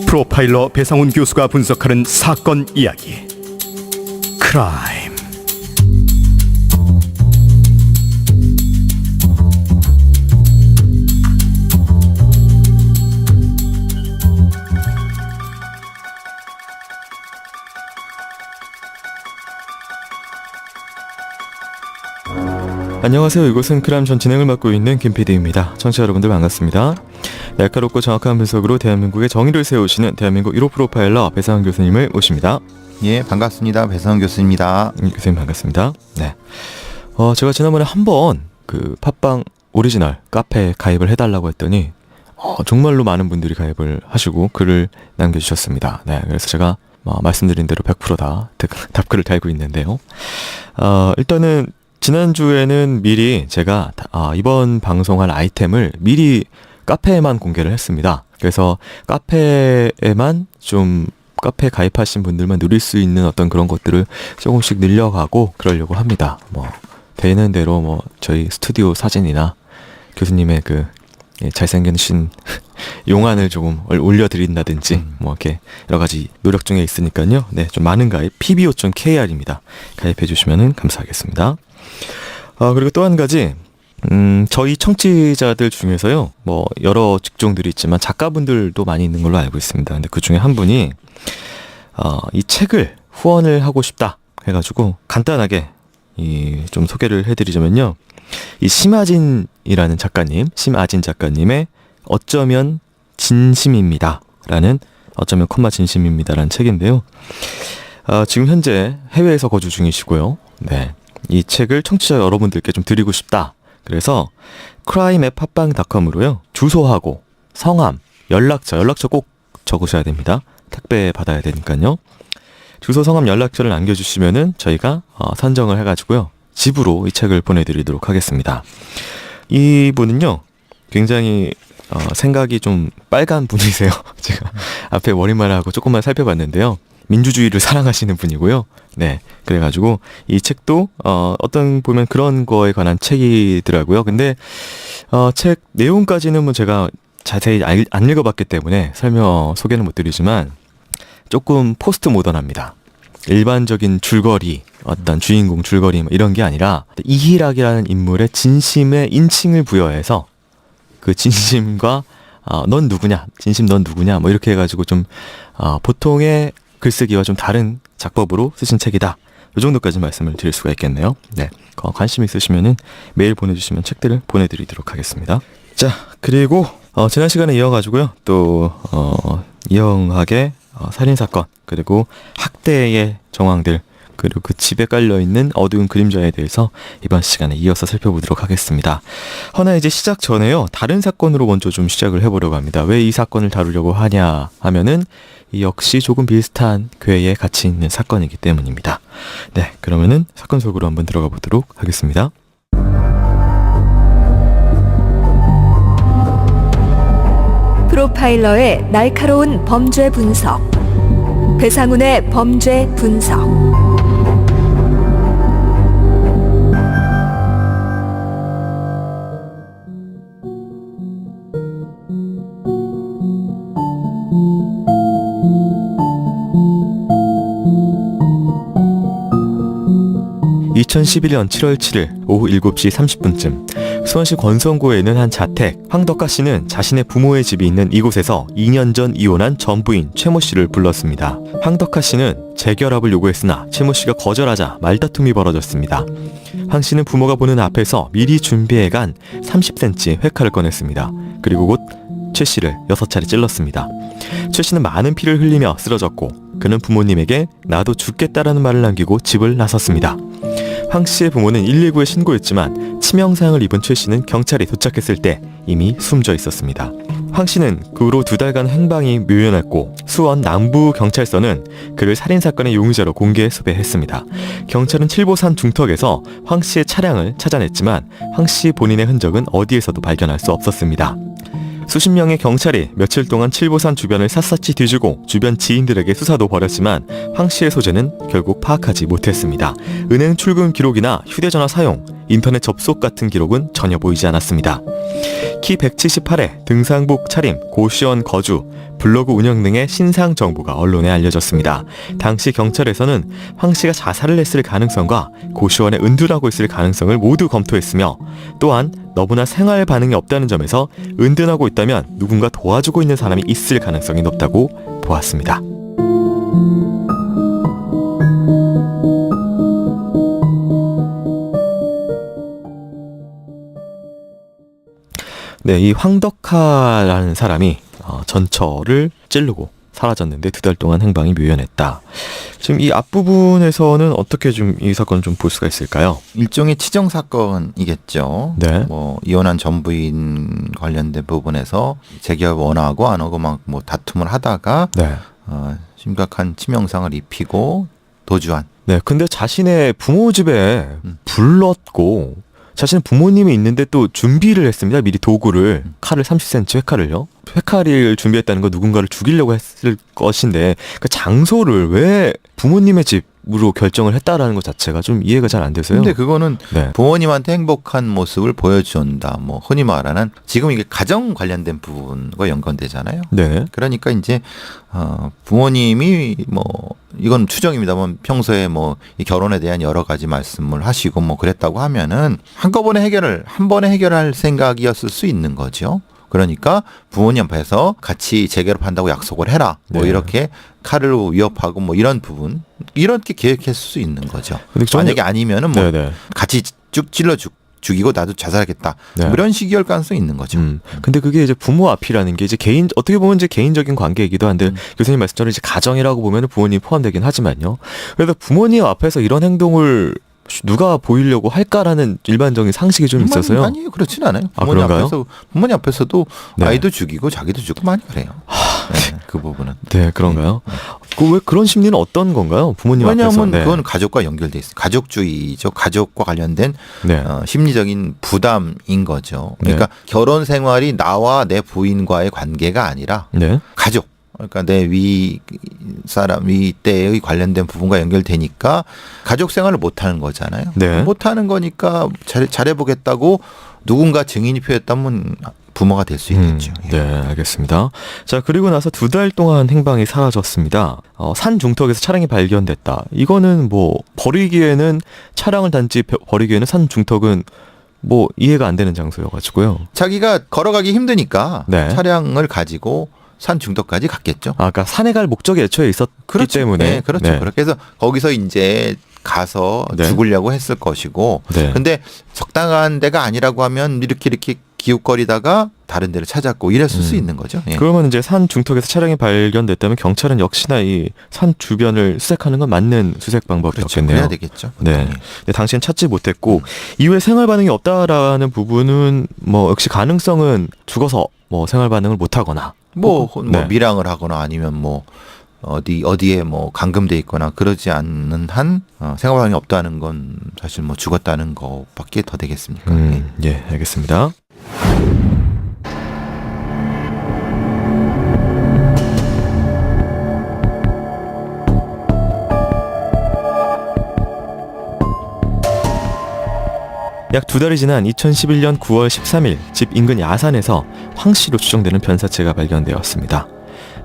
프로파일러 배상훈 교수가 분석하는 사건 이야기 크라임. 안녕하세요. 이곳은 크라임 전 진행을 맡고 있는 김PD입니다. 청취자 여러분들 반갑습니다. 날카롭고 정확한 분석으로 대한민국의 정의를 세우시는 대한민국 1호 프로파일러 배상훈 교수님을 모십니다. 예, 반갑습니다. 배상훈 교수입니다. 교수님 반갑습니다. 네. 제가 지난번에 한번 그 팟빵 오리지널 카페에 가입을 해달라고 했더니 정말로 많은 분들이 가입을 하시고 글을 남겨주셨습니다. 네, 그래서 제가 말씀드린 대로 100% 다 답글을 달고 있는데요. 일단은 지난주에는 미리 제가 이번 방송할 아이템을 미리 카페에만 공개를 했습니다. 그래서 카페에만 좀 카페 가입하신 분들만 누릴 수 있는 어떤 그런 것들을 조금씩 늘려가고 그러려고 합니다. 되는 대로 저희 스튜디오 사진이나 교수님의 그 잘생기신 용안을 조금 올려드린다든지 이렇게 여러 가지 노력 중에 있으니까요. 네, 좀 많은 가입 pbo.kr입니다. 가입해 주시면 감사하겠습니다. 그리고 또 한 가지, 저희 청취자들 중에서요, 여러 직종들이 있지만 작가분들도 많이 있는 걸로 알고 있습니다. 근데 그 중에 한 분이, 이 책을 후원을 하고 싶다 해가지고 간단하게 좀 소개를 해드리자면요. 이 심아진이라는 작가님, 심아진 작가님의 어쩌면 진심입니다. 라는, 어쩌면 콤마 진심입니다라는 책인데요. 지금 현재 해외에서 거주 중이시고요. 네. 이 책을 청취자 여러분들께 좀 드리고 싶다. 그래서 crime@팟빵.com으로요. 주소하고 성함, 연락처 꼭 적으셔야 됩니다. 택배 받아야 되니까요. 주소, 성함, 연락처를 남겨주시면은 저희가 선정을 해가지고요. 집으로 이 책을 보내드리도록 하겠습니다. 이분은요. 굉장히 생각이 좀 빨간 분이세요. 제가 앞에 머리말하고 조금만 살펴봤는데요. 민주주의를 사랑하시는 분이고요. 네, 그래가지고 이 책도 어떤 보면 그런 거에 관한 책이더라고요. 근데 책 내용까지는 제가 자세히 안 읽어봤기 때문에 소개는 못 드리지만 조금 포스트 모던합니다. 일반적인 줄거리, 어떤 주인공 줄거리 이런 게 아니라 이희락이라는 인물의 진심에 인칭을 부여해서 그 진심과 넌 누구냐, 진심 넌 누구냐 이렇게 해가지고 좀 보통의 글쓰기와 좀 다른 작법으로 쓰신 책이다. 이 정도까지 말씀을 드릴 수가 있겠네요. 네, 관심 있으시면은 메일 보내주시면 책들을 보내드리도록 하겠습니다. 자, 그리고 지난 시간에 이어가지고요. 또 이영학의 살인사건, 그리고 학대의 정황들, 그리고 그 집에 깔려있는 어두운 그림자에 대해서 이번 시간에 이어서 살펴보도록 하겠습니다. 허나 이제 시작 전에요. 다른 사건으로 먼저 좀 시작을 해보려고 합니다. 왜 이 사건을 다루려고 하냐 하면은 역시 조금 비슷한 궤에 같이 있는 사건이기 때문입니다. 네, 그러면은 사건 속으로 한번 들어가 보도록 하겠습니다. 프로파일러의 날카로운 범죄 분석. 배상훈의 범죄 분석. 2011년 7월 7일 오후 7시 30분쯤 수원시 권성구에 있는 한 자택, 황덕가 씨는 자신의 부모의 집이 있는 이곳에서 2년 전 이혼한 전부인 최모 씨를 불렀습니다. 황덕가 씨는 재결합을 요구했으나 최모 씨가 거절하자 말다툼이 벌어졌습니다. 황 씨는 부모가 보는 앞에서 미리 준비해간 30cm 회칼을 꺼냈습니다. 그리고 곧 최 씨를 6차례 찔렀습니다. 최 씨는 많은 피를 흘리며 쓰러졌고 그는 부모님에게 나도 죽겠다라는 말을 남기고 집을 나섰습니다. 황 씨의 부모는 119에 신고했지만 치명상을 입은 최 씨는 경찰이 도착했을 때 이미 숨져 있었습니다. 황 씨는 그 후로 2달간 행방이 묘연했고 수원 남부경찰서는 그를 살인사건의 용의자로 공개 수배했습니다. 경찰은 칠보산 중턱에서 황 씨의 차량을 찾아냈지만 황 씨 본인의 흔적은 어디에서도 발견할 수 없었습니다. 수십 명의 경찰이 며칠 동안 칠보산 주변을 샅샅이 뒤지고 주변 지인들에게 수사도 벌였지만 황 씨의 소재는 결국 파악하지 못했습니다. 은행 출금 기록이나 휴대전화 사용, 인터넷 접속 같은 기록은 전혀 보이지 않았습니다. 키 178에 등산복 차림, 고시원 거주, 블로그 운영 등의 신상 정보가 언론에 알려졌습니다. 당시 경찰에서는 황 씨가 자살을 했을 가능성과 고시원에 은둔하고 있을 가능성을 모두 검토했으며 또한 너무나 생활 반응이 없다는 점에서 은둔하고 있다면 누군가 도와주고 있는 사람이 있을 가능성이 높다고 보았습니다. 네, 이 황덕하라는 사람이 전처를 찌르고 사라졌는데 2달 동안 행방이 묘연했다. 지금 이 앞부분에서는 어떻게 좀 이 사건을 좀 볼 수가 있을까요? 일종의 치정 사건이겠죠. 네. 뭐 이혼한 전부인 관련된 부분에서 재기업 원하고 안 하고 막 뭐 다툼을 하다가 네. 심각한 치명상을 입히고 도주한. 네, 근데 자신의 부모 집에 불렀고 자신의 부모님이 있는데 또 준비를 했습니다. 미리 도구를 칼을 30cm 회칼을요. 회칼을 준비했다는 건 누군가를 죽이려고 했을 것인데 그 장소를 왜 부모님의 집으로 결정을 했다라는 것 자체가 좀 이해가 잘 안 돼서요. 근데 그거는 네. 부모님한테 행복한 모습을 보여준다. 뭐 흔히 말하는 지금 이게 가정 관련된 부분과 연관되잖아요. 네. 그러니까 이제 부모님이 뭐 이건 추정입니다만 평소에 뭐 이 결혼에 대한 여러 가지 말씀을 하시고 뭐 그랬다고 하면은 한 번에 해결할 생각이었을 수 있는 거죠. 그러니까 부모님 앞에서 같이 재결합한다고 약속을 해라. 뭐 네. 이렇게 칼을 위협하고 뭐 이런 부분 이렇게 계획했을 수 있는 거죠. 근데 저는- 만약에 아니면은 뭐 네네. 같이 쭉 찔러 죽이고 나도 자살하겠다. 네. 뭐 이런 식이할 가능성이 있는 거죠. 근데 그게 이제 부모 앞이라는 게 이제 어떻게 보면 이제 개인적인 관계이기도 한데 교수님 말씀처럼 이제 가정이라고 보면 부모님이 포함되긴 하지만요. 그래서 부모님 앞에서 이런 행동을 누가 보이려고 할까라는 일반적인 상식이 좀 있어서요. 아니요, 그렇진 않아요. 아, 그런가요? 부모님 앞에서도 네. 아이도 죽이고 자기도 죽고 많이 그래요. 네, 그 부분은. 네, 그런가요? 왜 그런 심리는 어떤 건가요? 부모님 앞에서. 왜냐하면 네. 그건 가족과 연결돼 있어요. 가족주의죠. 가족과 관련된 네. 심리적인 부담인 거죠. 그러니까 결혼 생활이 나와 내 부인과의 관계가 아니라 네. 가족. 그러니까 내 윗대의 관련된 부분과 연결되니까 가족 생활을 못 하는 거잖아요. 네. 못 하는 거니까 잘해보겠다고 누군가 증인이 표했다면 부모가 될 수 있겠죠. 예. 네, 알겠습니다. 자, 그리고 나서 2달 동안 행방이 사라졌습니다. 산 중턱에서 차량이 발견됐다. 이거는 뭐 버리기에는 차량을 단지 버리기에는 산 중턱은 뭐 이해가 안 되는 장소여가지고요. 자기가 걸어가기 힘드니까 네. 차량을 가지고 산 중턱까지 갔겠죠. 그러니까 산에 갈 목적이 애초에 있었기 때문에. 네, 그렇죠. 네. 그렇게 해서 거기서 이제 가서 네. 죽으려고 했을 것이고, 네. 근데 적당한 데가 아니라고 하면 이렇게 기웃거리다가 다른 데를 찾았고 이랬을 수 있는 거죠. 예. 그러면 이제 산 중턱에서 차량이 발견됐다면 경찰은 역시나 이 산 주변을 수색하는 건 맞는 수색 그렇죠. 방법이었겠네요. 그래야 되겠죠. 네. 예. 근데 당시엔 찾지 못했고 이후에 생활 반응이 없다라는 부분은 뭐 역시 가능성은 죽어서 뭐 생활 반응을 못하거나 뭐 네. 밀항을 하거나 아니면 뭐 어디에 뭐 감금돼 있거나 그러지 않는 한 생활 반응이 없다는 건 사실 뭐 죽었다는 거밖에 더 되겠습니까? 예, 알겠습니다. 약 2달이 지난 2011년 9월 13일 집 인근 야산에서 황 씨로 추정되는 변사체가 발견되었습니다.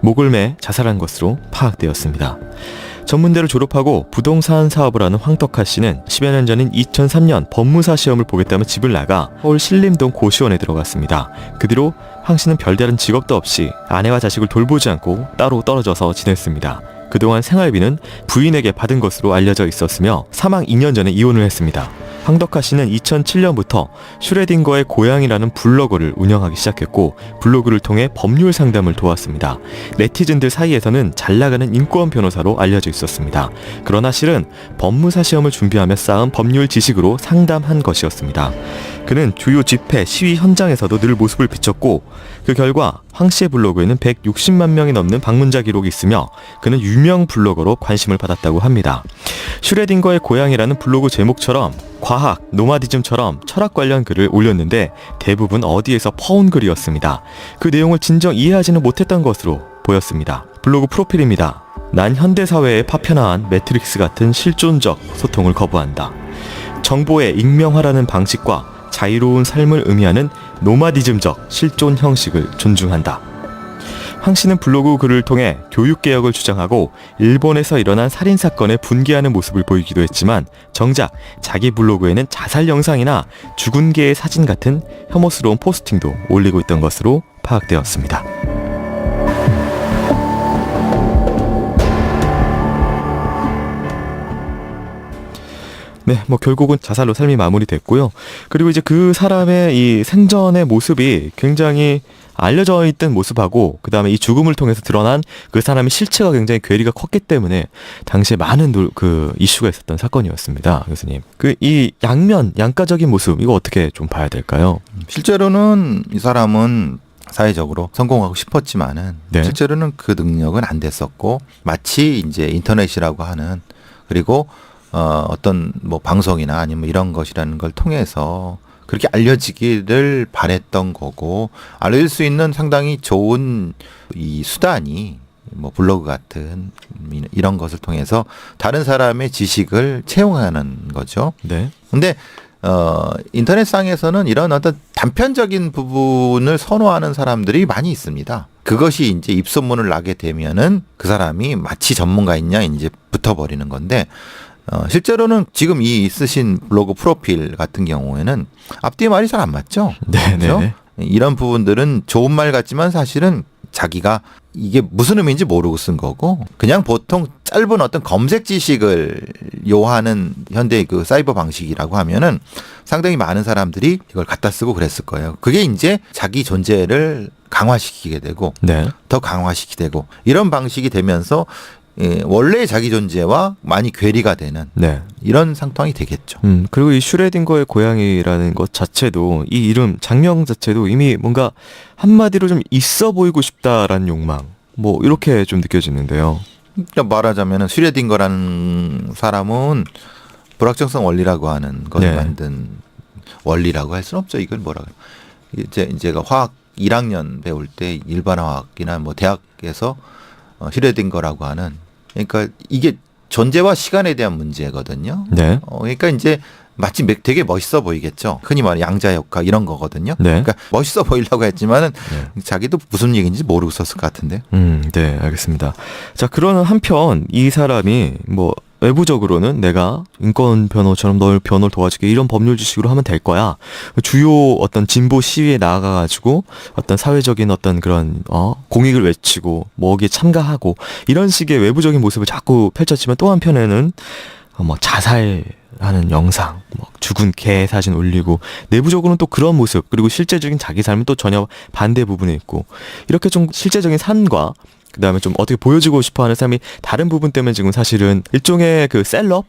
목을 매 자살한 것으로 파악되었습니다. 전문대를 졸업하고 부동산 사업을 하는 황덕하 씨는 10여 년 전인 2003년 법무사 시험을 보겠다며 집을 나가 서울 신림동 고시원에 들어갔습니다. 그 뒤로 황 씨는 별다른 직업도 없이 아내와 자식을 돌보지 않고 따로 떨어져서 지냈습니다. 그동안 생활비는 부인에게 받은 것으로 알려져 있었으며 사망 2년 전에 이혼을 했습니다. 황덕하 씨는 2007년부터 슈레딩거의 고향이라는 블로그를 운영하기 시작했고 블로그를 통해 법률 상담을 도왔습니다. 네티즌들 사이에서는 잘 나가는 인권 변호사로 알려져 있었습니다. 그러나 실은 법무사 시험을 준비하며 쌓은 법률 지식으로 상담한 것이었습니다. 그는 주요 집회, 시위 현장에서도 늘 모습을 비췄고 그 결과 황 씨의 블로그에는 160만 명이 넘는 방문자 기록이 있으며 그는 유명 블로거로 관심을 받았다고 합니다. 슈레딩거의 고향이라는 블로그 제목처럼 과학, 노마디즘처럼 철학 관련 글을 올렸는데 대부분 어디에서 퍼온 글이었습니다. 그 내용을 진정 이해하지는 못했던 것으로 보였습니다. 블로그 프로필입니다. 난 현대사회의 파편화한 매트릭스 같은 실존적 소통을 거부한다. 정보의 익명화라는 방식과 자유로운 삶을 의미하는 노마디즘적 실존 형식을 존중한다. 황 씨는 블로그 글을 통해 교육개혁을 주장하고 일본에서 일어난 살인사건에 분개하는 모습을 보이기도 했지만 정작 자기 블로그에는 자살 영상이나 죽은 개의 사진 같은 혐오스러운 포스팅도 올리고 있던 것으로 파악되었습니다. 네, 뭐 결국은 자살로 삶이 마무리됐고요. 그리고 이제 그 사람의 이 생전의 모습이 굉장히 알려져 있던 모습하고 그다음에 이 죽음을 통해서 드러난 그 사람의 실체가 굉장히 괴리가 컸기 때문에 당시에 많은 그 이슈가 있었던 사건이었습니다. 교수님. 그 이 양가적인 모습 이거 어떻게 좀 봐야 될까요? 실제로는 이 사람은 사회적으로 성공하고 싶었지만은 네. 실제로는 그 능력은 안 됐었고 마치 이제 인터넷이라고 하는 그리고 어떤 뭐 방송이나 아니면 이런 것이라는 걸 통해서 그렇게 알려지기를 바랬던 거고 알려질 수 있는 상당히 좋은 이 수단이 뭐 블로그 같은 이런 것을 통해서 다른 사람의 지식을 채용하는 거죠. 네. 근데 인터넷상에서는 이런 어떤 단편적인 부분을 선호하는 사람들이 많이 있습니다. 그것이 이제 입소문을 나게 되면은 그 사람이 마치 전문가이냐 이제 붙어버리는 건데 실제로는 지금 이 쓰신 블로그 프로필 같은 경우에는 앞뒤의 말이 잘 안 맞죠. 네, 그렇죠? 네. 이런 부분들은 좋은 말 같지만 사실은 자기가 이게 무슨 의미인지 모르고 쓴 거고 그냥 보통 짧은 어떤 검색 지식을 요하는 현대의 그 사이버 방식이라고 하면은 상당히 많은 사람들이 이걸 갖다 쓰고 그랬을 거예요. 그게 이제 자기 존재를 강화시키게 되고 네. 더 강화시키게 되고 이런 방식이 되면서 원래의 자기 존재와 많이 괴리가 되는 네. 이런 상황이 되겠죠. 그리고 이 슈레딩거의 고양이라는 것 자체도 이 이름 장명 자체도 이미 뭔가 한마디로 좀 있어 보이고 싶다라는 욕망 뭐 이렇게 좀 느껴지는데요. 그러니까 말하자면은 슈레딩거라는 사람은 불확정성 원리라고 하는 것을 네. 만든 원리라고 할 수는 없죠. 이걸 뭐라 그래요. 제가 화학 1학년 배울 때 일반화학이나 뭐 대학에서 슈레딩거라고 하는 그러니까 이게 존재와 시간에 대한 문제거든요. 네. 그러니까 이제 마치 되게 멋있어 보이겠죠. 흔히 말하는 양자역학 이런 거거든요. 네. 그러니까 멋있어 보이려고 했지만은 네. 자기도 무슨 얘기인지 모르고 썼을 것 같은데. 네, 알겠습니다. 자, 그러는 한편 이 사람이 뭐 외부적으로는 내가 인권 변호처럼 널 변호를 도와줄게 이런 법률 지식으로 하면 될 거야. 주요 어떤 진보 시위에 나가가지고 어떤 사회적인 어떤 그런 공익을 외치고 뭐 거기에 참가하고 이런 식의 외부적인 모습을 자꾸 펼쳤지만 또 한편에는 뭐 자살하는 영상, 뭐 죽은 개 사진 올리고 내부적으로는 또 그런 모습 그리고 실제적인 자기 삶은 또 전혀 반대 부분에 있고 이렇게 좀 실제적인 삶과 그다음에 좀 어떻게 보여지고 싶어하는 삶이 다른 부분 때문에 지금 사실은 일종의 그 셀럽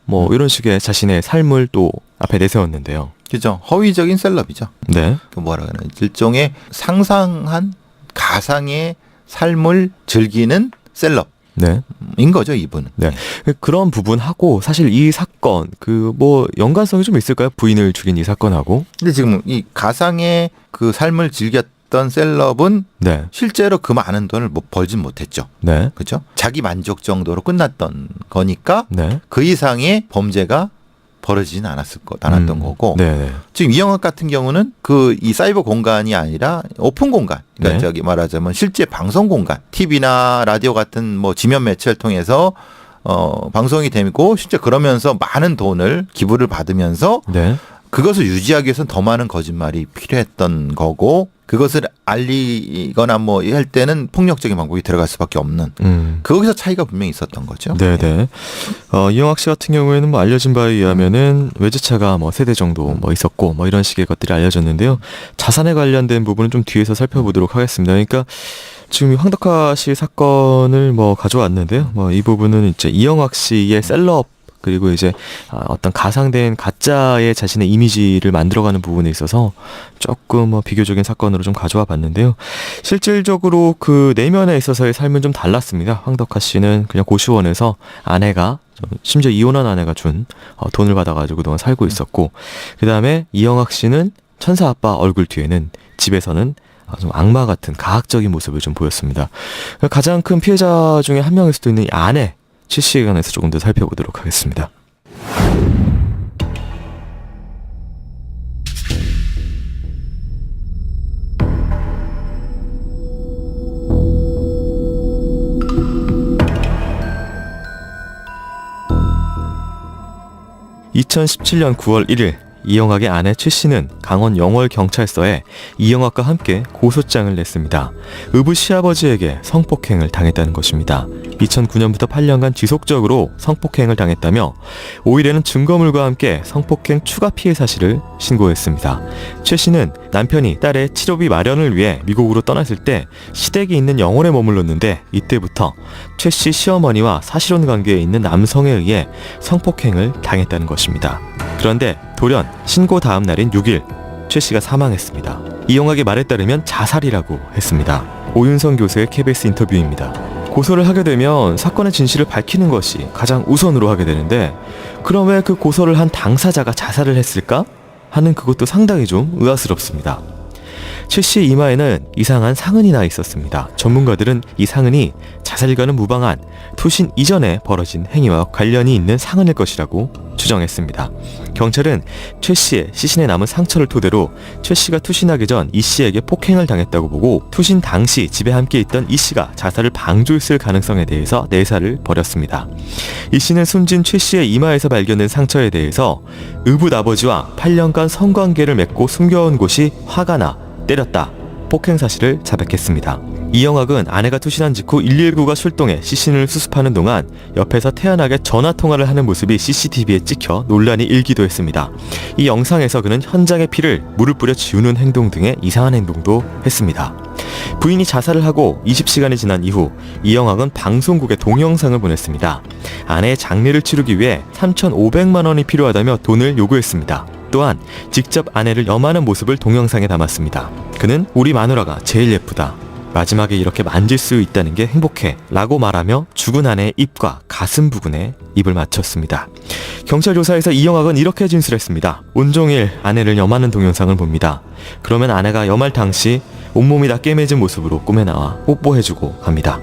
뭐 이런 식의 자신의 삶을 또 앞에 내세웠는데요. 그죠. 허위적인 셀럽이죠. 네. 그 뭐라 그러나 일종의 상상한 가상의 삶을 즐기는 셀럽인 네. 거죠, 이분은. 네. 그런 부분하고 사실 이 사건 그 뭐 연관성이 좀 있을까요? 부인을 죽인 이 사건하고. 근데 지금 이 가상의 그 삶을 즐겼던 셀럽은 네. 실제로 그 많은 돈을 벌진 못했죠. 네. 그렇죠? 자기 만족 정도로 끝났던 거니까 네. 그 이상의 범죄가 벌어지진 않았던 거고. 네. 지금 이영학 같은 경우는 그 이 사이버 공간이 아니라 오픈 공간. 그러니까 네. 저기 말하자면 실제 방송 공간, TV나 라디오 같은 뭐 지면 매체를 통해서 방송이 되고 실제 그러면서 많은 돈을 기부를 받으면서 네. 그것을 유지하기 위해서는 더 많은 거짓말이 필요했던 거고 그것을 알리거나 뭐 할 때는 폭력적인 방법이 들어갈 수밖에 없는 거기서 차이가 분명히 있었던 거죠. 네네. 이영학 씨 같은 경우에는 뭐 알려진 바에 의하면은 외제차가 뭐 3대 정도 뭐 있었고 뭐 이런 식의 것들이 알려졌는데요. 자산에 관련된 부분은 좀 뒤에서 살펴보도록 하겠습니다. 그러니까 지금 이 황덕화 씨 사건을 뭐 가져왔는데요. 뭐 이 부분은 이제 이영학 씨의 셀럽 그리고 이제 어떤 가상된 가짜의 자신의 이미지를 만들어가는 부분에 있어서 조금 뭐 비교적인 사건으로 좀 가져와 봤는데요. 실질적으로 그 내면에 있어서의 삶은 좀 달랐습니다. 황덕화 씨는 그냥 고시원에서 아내가 심지어 이혼한 아내가 준 돈을 받아가지고 그동안 살고 있었고 그 다음에 이영학 씨는 천사 아빠 얼굴 뒤에는 집에서는 좀 악마 같은 가학적인 모습을 좀 보였습니다. 가장 큰 피해자 중에 한 명일 수도 있는 이 아내 실시간에서 조금 더 살펴보도록 하겠습니다. 2017년 9월 1일 이영학의 아내 최 씨는 강원 영월경찰서에 이영학과 함께 고소장을 냈습니다. 의붓 시아버지에게 성폭행을 당했다는 것입니다. 2009년부터 8년간 지속적으로 성폭행을 당했다며 5일에는 증거물과 함께 성폭행 추가 피해 사실을 신고했습니다. 최 씨는 남편이 딸의 치료비 마련을 위해 미국으로 떠났을 때 시댁이 있는 영월에 머물렀는데 이때부터 최 씨 시어머니와 사실혼 관계에 있는 남성에 의해 성폭행을 당했다는 것입니다. 그런데 돌연 신고 다음 날인 6일 최 씨가 사망했습니다. 이영학의 말에 따르면 자살이라고 했습니다. 오윤성 교수의 KBS 인터뷰입니다. 고소를 하게 되면 사건의 진실을 밝히는 것이 가장 우선으로 하게 되는데 그럼 왜 그 고소를 한 당사자가 자살을 했을까? 하는 그것도 상당히 좀 의아스럽습니다. 최 씨의 이마에는 이상한 상흔이 나 있었습니다. 전문가들은 이 상흔이 자살과는 무방한 투신 이전에 벌어진 행위와 관련이 있는 상흔일 것이라고 추정했습니다. 경찰은 최 씨의 시신에 남은 상처를 토대로 최 씨가 투신하기 전 이 씨에게 폭행을 당했다고 보고 투신 당시 집에 함께 있던 이 씨가 자살을 방조했을 가능성에 대해서 내사를 벌였습니다. 이 씨는 숨진 최 씨의 이마에서 발견된 상처에 대해서 의붓 아버지와 8년간 성관계를 맺고 숨겨온 곳이 화가 나 때렸다, 폭행 사실을 자백했습니다. 이영학은 아내가 투신한 직후 119가 출동해 시신을 수습하는 동안 옆에서 태연하게 전화통화를 하는 모습이 CCTV에 찍혀 논란이 일기도 했습니다. 이 영상에서 그는 현장의 피를 물을 뿌려 지우는 행동 등의 이상한 행동도 했습니다. 부인이 자살을 하고 20시간이 지난 이후 이영학은 방송국에 동영상을 보냈습니다. 아내의 장례를 치르기 위해 3,500만 원이 필요하다며 돈을 요구했습니다. 또한 직접 아내를 염하는 모습을 동영상에 담았습니다. 그는 우리 마누라가 제일 예쁘다, 마지막에 이렇게 만질 수 있다는 게 행복해 라고 말하며 죽은 아내의 입과 가슴 부근에 입을 맞췄습니다. 경찰 조사에서 이영학은 이렇게 진술했습니다. 온종일 아내를 염하는 동영상을 봅니다. 그러면 아내가 염할 당시 온몸이 다 깨매진 모습으로 꿈에 나와 뽀뽀해주고 갑니다.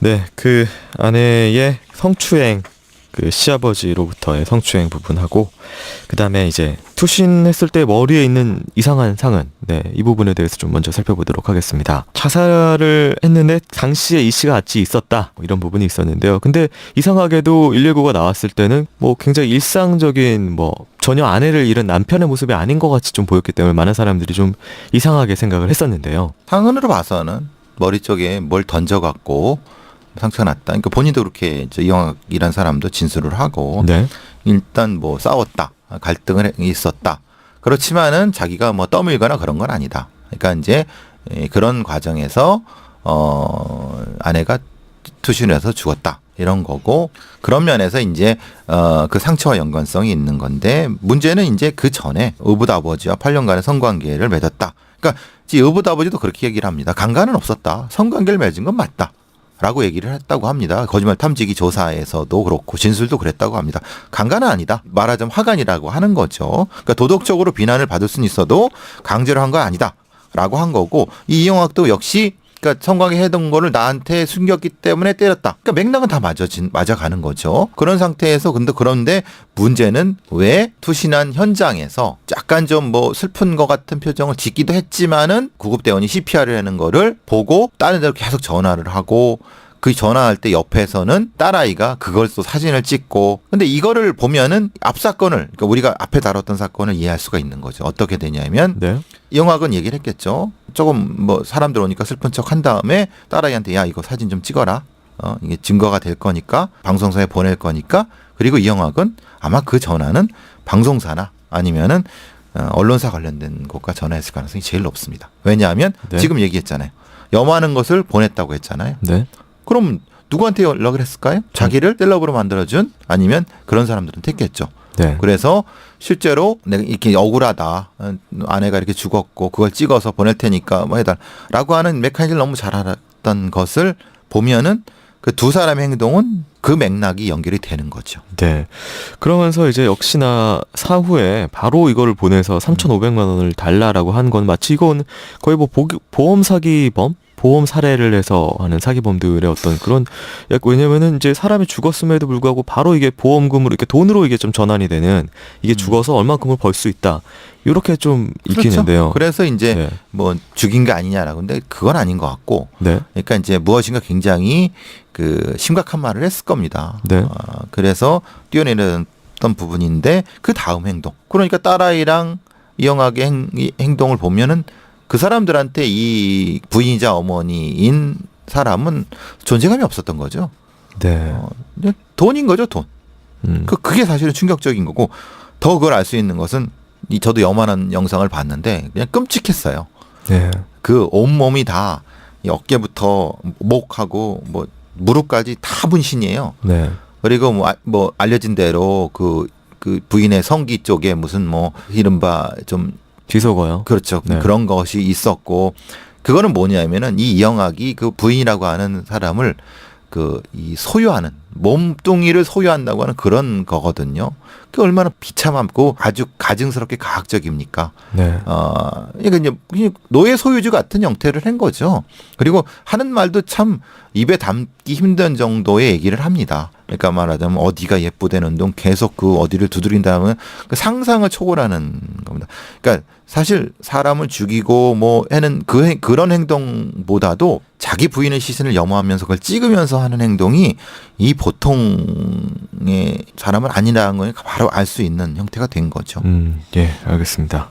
네, 그 아내의 성추행, 그 시아버지로부터의 성추행 부분하고 그 다음에 이제 투신했을 때 머리에 있는 이상한 상흔, 네, 이 부분에 대해서 좀 먼저 살펴보도록 하겠습니다. 자살을 했는데 당시에 이 씨가 같이 있었다, 뭐 이런 부분이 있었는데요. 근데 이상하게도 119가 나왔을 때는 뭐 굉장히 일상적인 뭐 전혀 아내를 잃은 남편의 모습이 아닌 것 같이 좀 보였기 때문에 많은 사람들이 좀 이상하게 생각을 했었는데요. 상흔으로 봐서는 머리 쪽에 뭘 던져갖고 상처가 났다. 그러니까 본인도 그렇게 이영학이란 사람도 진술을 하고 네. 일단 뭐 싸웠다, 갈등을 있었다. 그렇지만은 자기가 뭐 떠밀거나 그런 건 아니다. 그러니까 이제 그런 과정에서 아내가 투신해서 죽었다, 이런 거고, 그런 면에서 이제 그 상처와 연관성이 있는 건데, 문제는 이제 그 전에 의붓 아버지와 8년간의 성관계를 맺었다. 그러니까 의붓 아버지도 그렇게 얘기를 합니다. 강간은 없었다, 성관계를 맺은 건 맞다 라고 얘기를 했다고 합니다. 거짓말 탐지기 조사에서도 그렇고 진술도 그랬다고 합니다. 강간은 아니다, 말하자면 화간이라고 하는 거죠. 그러니까 도덕적으로 비난을 받을 수는 있어도 강제로 한 건 아니다 라고 한 거고, 이 이영학도 역시 그러니까 성관계 해던 거를 나한테 숨겼기 때문에 때렸다. 그러니까 맥락은 다 맞아가는 거죠. 그런 상태에서 그런데 문제는 왜 투신한 현장에서 약간 좀 뭐 슬픈 것 같은 표정을 짓기도 했지만은 구급대원이 CPR을 하는 거를 보고 다른 데로 계속 전화를 하고, 그 전화할 때 옆에서는 딸아이가 그걸 또 사진을 찍고, 근데 이거를 보면은 앞 사건을, 그러니까 우리가 앞에 다뤘던 사건을 이해할 수가 있는 거죠. 어떻게 되냐면, 네. 이영학은 얘기를 했겠죠. 조금 뭐 사람들 오니까 슬픈 척 한 다음에 딸아이한테 야, 이거 사진 좀 찍어라. 이게 증거가 될 거니까, 방송사에 보낼 거니까. 그리고 이영학은 아마 그 전화는 방송사나 아니면은 언론사 관련된 곳과 전화했을 가능성이 제일 높습니다. 왜냐하면 네. 지금 얘기했잖아요. 염하는 것을 보냈다고 했잖아요. 네. 그럼 누구한테 연락을 했을까요? 자기를 셀럽으로 만들어준, 아니면 그런 사람들은 했겠죠. 네. 그래서 실제로 내가 이렇게 억울하다, 아내가 이렇게 죽었고 그걸 찍어서 보낼 테니까 뭐 해달라고 하는 메커니즘을 너무 잘 알았던 것을 보면은 그 두 사람의 행동은 그 맥락이 연결이 되는 거죠. 네. 그러면서 이제 역시나 사후에 바로 이거를 보내서 3,500만 원을 달라라고 한 건 마치 이건 거의 뭐 보험 사기범? 보험 사례를 해서 하는 사기범들의 어떤 그런 왜냐면은 이제 사람이 죽었음에도 불구하고 바로 이게 보험금으로 이렇게 돈으로 이게 좀 전환이 되는 이게 죽어서 얼마큼을 벌 수 있다. 이렇게 좀 읽히는데요. 그래서 이제 네. 뭐 죽인 게 아니냐라고. 근데 그건 아닌 것 같고. 네. 그러니까 이제 무엇인가 굉장히 그 심각한 말을 했을 겁니다. 네. 그래서 뛰어내렸던 부분인데 그 다음 행동. 그러니까 딸아이랑 이영학의 행동을 보면은 그 사람들한테 이 부인이자 어머니인 사람은 존재감이 없었던 거죠. 네. 돈인 거죠, 돈. 음. 그게 사실은 충격적인 거고 더 그걸 알 수 있는 것은 저도 요만한 영상을 봤는데 그냥 끔찍했어요. 네. 그 온몸이 다 이 어깨부터 목하고 뭐 무릎까지 다 분신이에요. 네. 그리고 뭐 알려진 대로 그 부인의 성기 쪽에 무슨 뭐 이른바 좀 비속어요. 그렇죠. 네. 그런 것이 있었고 그거는 뭐냐면은 이 이영학이 그 부인이라고 하는 사람을 이 소유하는 몸뚱이를 소유한다고 하는 그런 거거든요. 그 얼마나 비참하고 아주 가증스럽게 가학적입니까? 네. 이게 이제 노예 소유주 같은 형태를 한 거죠. 그리고 하는 말도 참 입에 담기 힘든 정도의 얘기를 합니다. 그러니까 말하자면 어디가 예쁘다는 둥 계속 그 어디를 두드린다면 그 상상을 초월하는 겁니다. 그러니까 사실 사람을 죽이고 뭐 하는 그런 행동보다도 자기 부인의 시선을 염호하면서 그걸 찍으면서 하는 행동이 이 보통의 사람은 아니라는 걸 바로 알 수 있는 형태가 된 거죠. 예, 알겠습니다.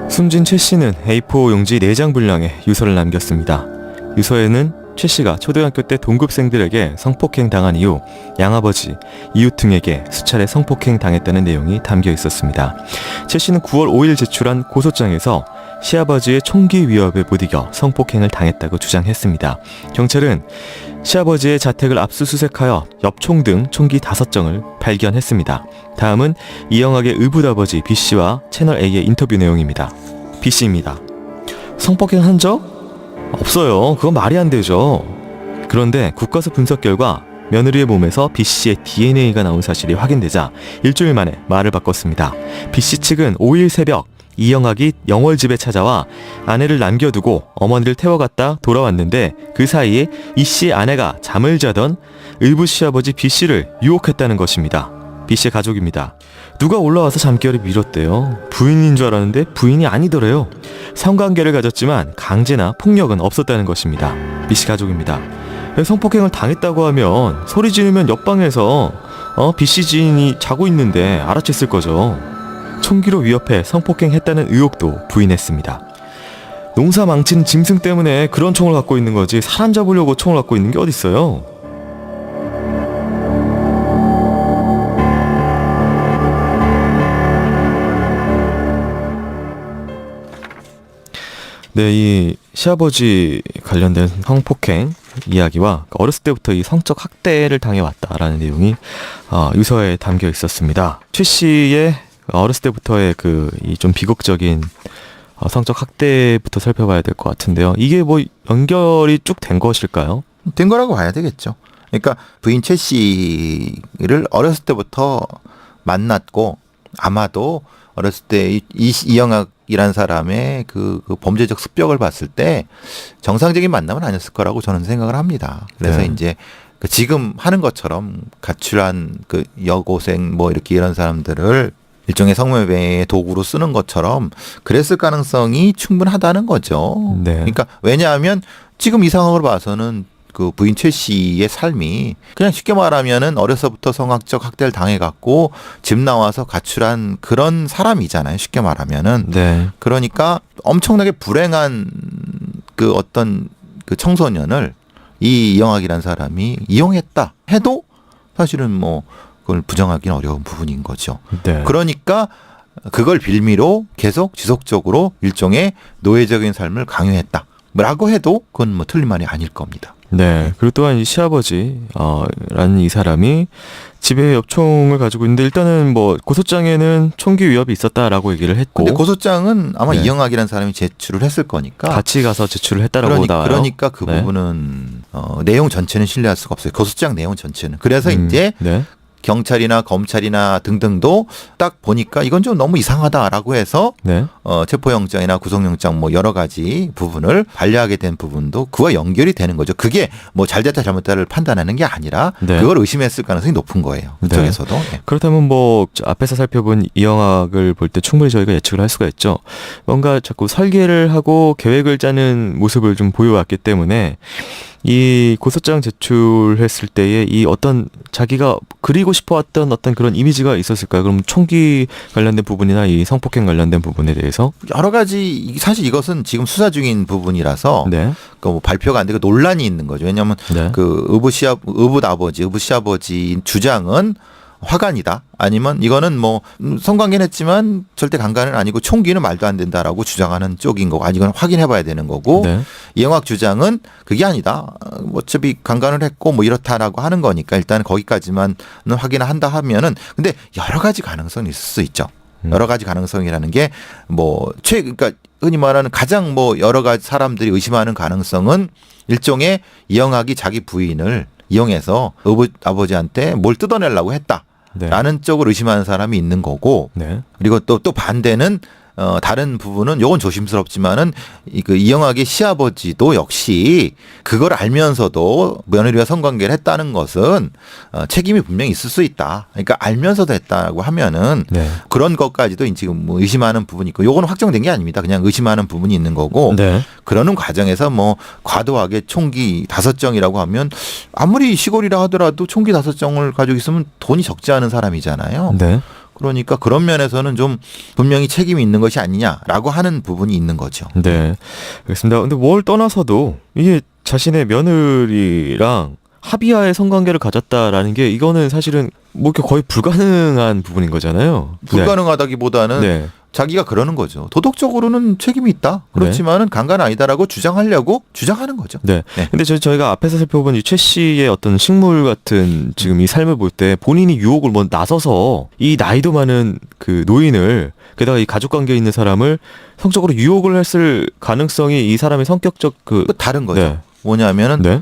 숨진 최 씨는 A4 용지 4장 분량의 유서를 남겼습니다. 유서에는 최 씨가 초등학교 때 동급생들에게 성폭행 당한 이후 양아버지, 이웃 등에게 수차례 성폭행 당했다는 내용이 담겨 있었습니다. 최 씨는 9월 5일 제출한 고소장에서 시아버지의 총기 위협에 못 이겨 성폭행을 당했다고 주장했습니다. 경찰은 시아버지의 자택을 압수수색하여 엽총 등 총기 5정을 발견했습니다. 다음은 이영학의 의붓아버지 B씨와 채널A의 인터뷰 내용입니다. B씨입니다. 성폭행 한 적? 없어요. 그건 말이 안 되죠. 그런데 국과수 분석 결과 며느리의 몸에서 B씨의 DNA가 나온 사실이 확인되자 일주일 만에 말을 바꿨습니다. B씨 측은 5일 새벽 이영학이 영월집에 찾아와 아내를 남겨두고 어머니를 태워갔다 돌아왔는데 그 사이에 이씨 아내가 잠을 자던 의붓 시아버지 B씨를 유혹했다는 것입니다. B씨의 가족입니다. 누가 올라와서 잠결에 밀었대요. 부인인 줄 알았는데 부인이 아니더래요. 성관계를 가졌지만 강제나 폭력은 없었다는 것입니다. B씨 가족입니다. 성폭행을 당했다고 하면 소리 지르면 옆방에서 B씨 지인이 자고 있는데 알아챘을 거죠. 총기로 위협해 성폭행했다는 의혹도 부인했습니다. 농사 망치는 짐승 때문에 그런 총을 갖고 있는 거지 사람 잡으려고 총을 갖고 있는 게 어딨어요. 네, 이 시아버지 관련된 성폭행 이야기와 어렸을 때부터 이 성적 학대를 당해왔다라는 내용이 유서에 담겨 있었습니다. 최 씨의 어렸을 때부터의 이 좀 비극적인 성적 학대부터 살펴봐야 될 것 같은데요. 이게 뭐 연결이 쭉 된 것일까요? 된 거라고 봐야 되겠죠. 그러니까 부인 최 씨를 어렸을 때부터 만났고 아마도 어렸을 때 이영학이라는 사람의 그 범죄적 습격을 봤을 때 정상적인 만남은 아니었을 거라고 저는 생각을 합니다. 그래서 네. 이제 지금 하는 것처럼 가출한 여고생 뭐 이렇게 이런 사람들을 일종의 성매매의 도구로 쓰는 것처럼 그랬을 가능성이 충분하다는 거죠. 네. 그러니까 왜냐하면 지금 이 상황을 봐서는 그 부인 최 씨의 삶이 그냥 쉽게 말하면은 어려서부터 성학적 학대를 당해갖고 집 나와서 가출한 그런 사람이잖아요. 쉽게 말하면은. 네. 그러니까 엄청나게 불행한 어떤 청소년을 이 이영학이라는 사람이 이용했다 해도 사실은 뭐 그걸 부정하기는 어려운 부분인 거죠. 네. 그러니까 그걸 빌미로 계속 지속적으로 일종의 노예적인 삶을 강요했다. 라고 해도 그건 뭐 틀린 말이 아닐 겁니다. 네. 그리고 또한 이 시아버지 라는 이 사람이 집에 엽총을 가지고 있는데 일단은 뭐 고소장에는 총기 위협이 있었다라고 얘기를 했고 근데 고소장은 아마 네. 이영학이라는 사람이 제출을 했을 거니까 같이 가서 제출을 했다라고 나와요. 그러니까 그 네. 부분은 내용 전체는 신뢰할 수가 없어요. 고소장 내용 전체는. 그래서 이제 네. 경찰이나 검찰이나 등등도 딱 보니까 이건 좀 너무 이상하다라고 해서 네. 체포영장이나 구속영장 뭐 여러 가지 부분을 반려하게 된 부분도 그와 연결이 되는 거죠. 그게 뭐 잘됐다 잘못됐다를 판단하는 게 아니라 네. 그걸 의심했을 가능성이 높은 거예요. 네. 그쪽에서도. 네. 그렇다면 뭐 앞에서 살펴본 이영학을 볼 때 충분히 저희가 예측을 할 수가 있죠. 뭔가 자꾸 설계를 하고 계획을 짜는 모습을 좀 보여왔기 때문에 이 고소장 제출했을 때에 이 어떤 자기가 그리고 싶어왔던 어떤 그런 이미지가 있었을까요? 그럼 총기 관련된 부분이나 이 성폭행 관련된 부분에 대해서 여러 가지 사실 이것은 지금 수사 중인 부분이라서 네, 뭐 발표가 안 되고 논란이 있는 거죠. 왜냐하면 네, 그 의붓 시아버지 주장은 화간이다. 아니면 이거는 뭐 성관계는 했지만 절대 강간은 아니고 총기는 말도 안 된다라고 주장하는 쪽인 거고 아니 이건 확인해봐야 되는 거고 네, 이영학 주장은 그게 아니다. 어차피 강간을 했고 뭐 이렇다라고 하는 거니까 일단 거기까지만 확인한다 하면은 근데 여러 가지 가능성이 있을 수 있죠. 여러 가지 가능성이라는 게 뭐 그러니까 흔히 말하는 가장 뭐 여러 가지 사람들이 의심하는 가능성은 일종의 이영학이 자기 부인을 이용해서 아버지한테 뭘 뜯어내려고 했다. 네, 라는 쪽을 의심하는 사람이 있는 거고 네, 그리고 또 반대는 다른 부분은 요건 조심스럽지만은 그 이영학의 시아버지도 역시 그걸 알면서도 며느리와 성관계를 했다는 것은 책임이 분명히 있을 수 있다. 그러니까 알면서도 했다고 하면은 네, 그런 것까지도 지금 뭐 의심하는 부분이 있고 요거는 확정된 게 아닙니다. 그냥 의심하는 부분이 있는 거고 네, 그러는 과정에서 뭐 과도하게 총기 5정이라고 하면 아무리 시골이라 하더라도 총기 5정을 가지고 있으면 돈이 적지 않은 사람이잖아요. 네. 그러니까 그런 면에서는 좀 분명히 책임이 있는 것이 아니냐라고 하는 부분이 있는 거죠. 네, 알겠습니다. 근데 뭘 떠나서도 이게 자신의 며느리랑 합의하에 성관계를 가졌다라는 게 이거는 사실은 뭐 이렇게 거의 불가능한 부분인 거잖아요. 불가능하다기보다는 네. 자기가 그러는 거죠. 도덕적으로는 책임이 있다. 그렇지만은 강간 아니다라고 주장하려고 주장하는 거죠. 네. 네. 근데 저희가 앞에서 살펴본 이 최 씨의 어떤 식물 같은 지금 이 삶을 볼 때 본인이 유혹을 뭐 나서서 이 나이도 많은 그 노인을 게다가 이 가족 관계에 있는 사람을 성적으로 유혹을 했을 가능성이 이 사람의 성격적 그 그 다른 거죠. 네. 뭐냐면은 네.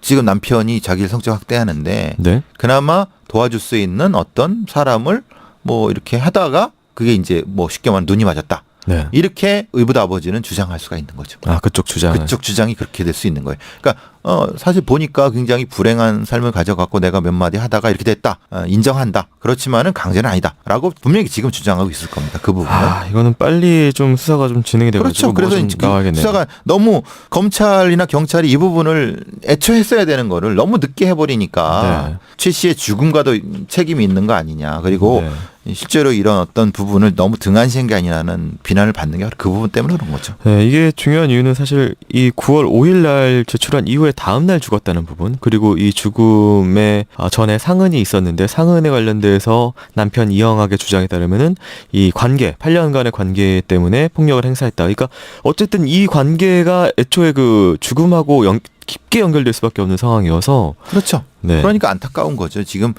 지금 남편이 자기를 성적 학대하는데 네. 그나마 도와줄 수 있는 어떤 사람을 뭐 이렇게 하다가 그게 이제 뭐 쉽게 말하면 눈이 맞았다. 네. 이렇게 의붓 아버지는 주장할 수가 있는 거죠. 아, 그쪽 주장. 그쪽 주장이 그렇게 될 수 있는 거예요. 그러니까 사실 보니까 굉장히 불행한 삶을 가져갖고 내가 몇 마디 하다가 이렇게 됐다. 인정한다. 그렇지만은 강제는 아니다라고 분명히 지금 주장하고 있을 겁니다. 그 부분은. 아, 이거는 빨리 좀 수사가 좀 진행이 그렇죠. 돼가지고 그래서 좀 이제 나와야겠네요. 수사가 너무 검찰이나 경찰이 이 부분을 애초에 했어야 되는 거를 너무 늦게 해버리니까 네. 최 씨의 죽음과도 책임이 있는 거 아니냐. 그리고 네. 실제로 이런 어떤 부분을 너무 등한시한 게 아니라는 비난을 받는 게 바로 그 부분 때문에 그런 거죠. 네, 이게 중요한 이유는 사실 이 9월 5일 날 제출한 이후에 다음 날 죽었다는 부분, 그리고 이 죽음의 전에 상흔이 있었는데 상흔에 관련돼서 남편 이영학의 주장에 따르면은 이 관계, 8년간의 관계 때문에 폭력을 행사했다. 그러니까 어쨌든 이 관계가 애초에 그 죽음하고 깊게 연결될 수밖에 없는 상황이어서 그렇죠. 네. 그러니까 안타까운 거죠. 지금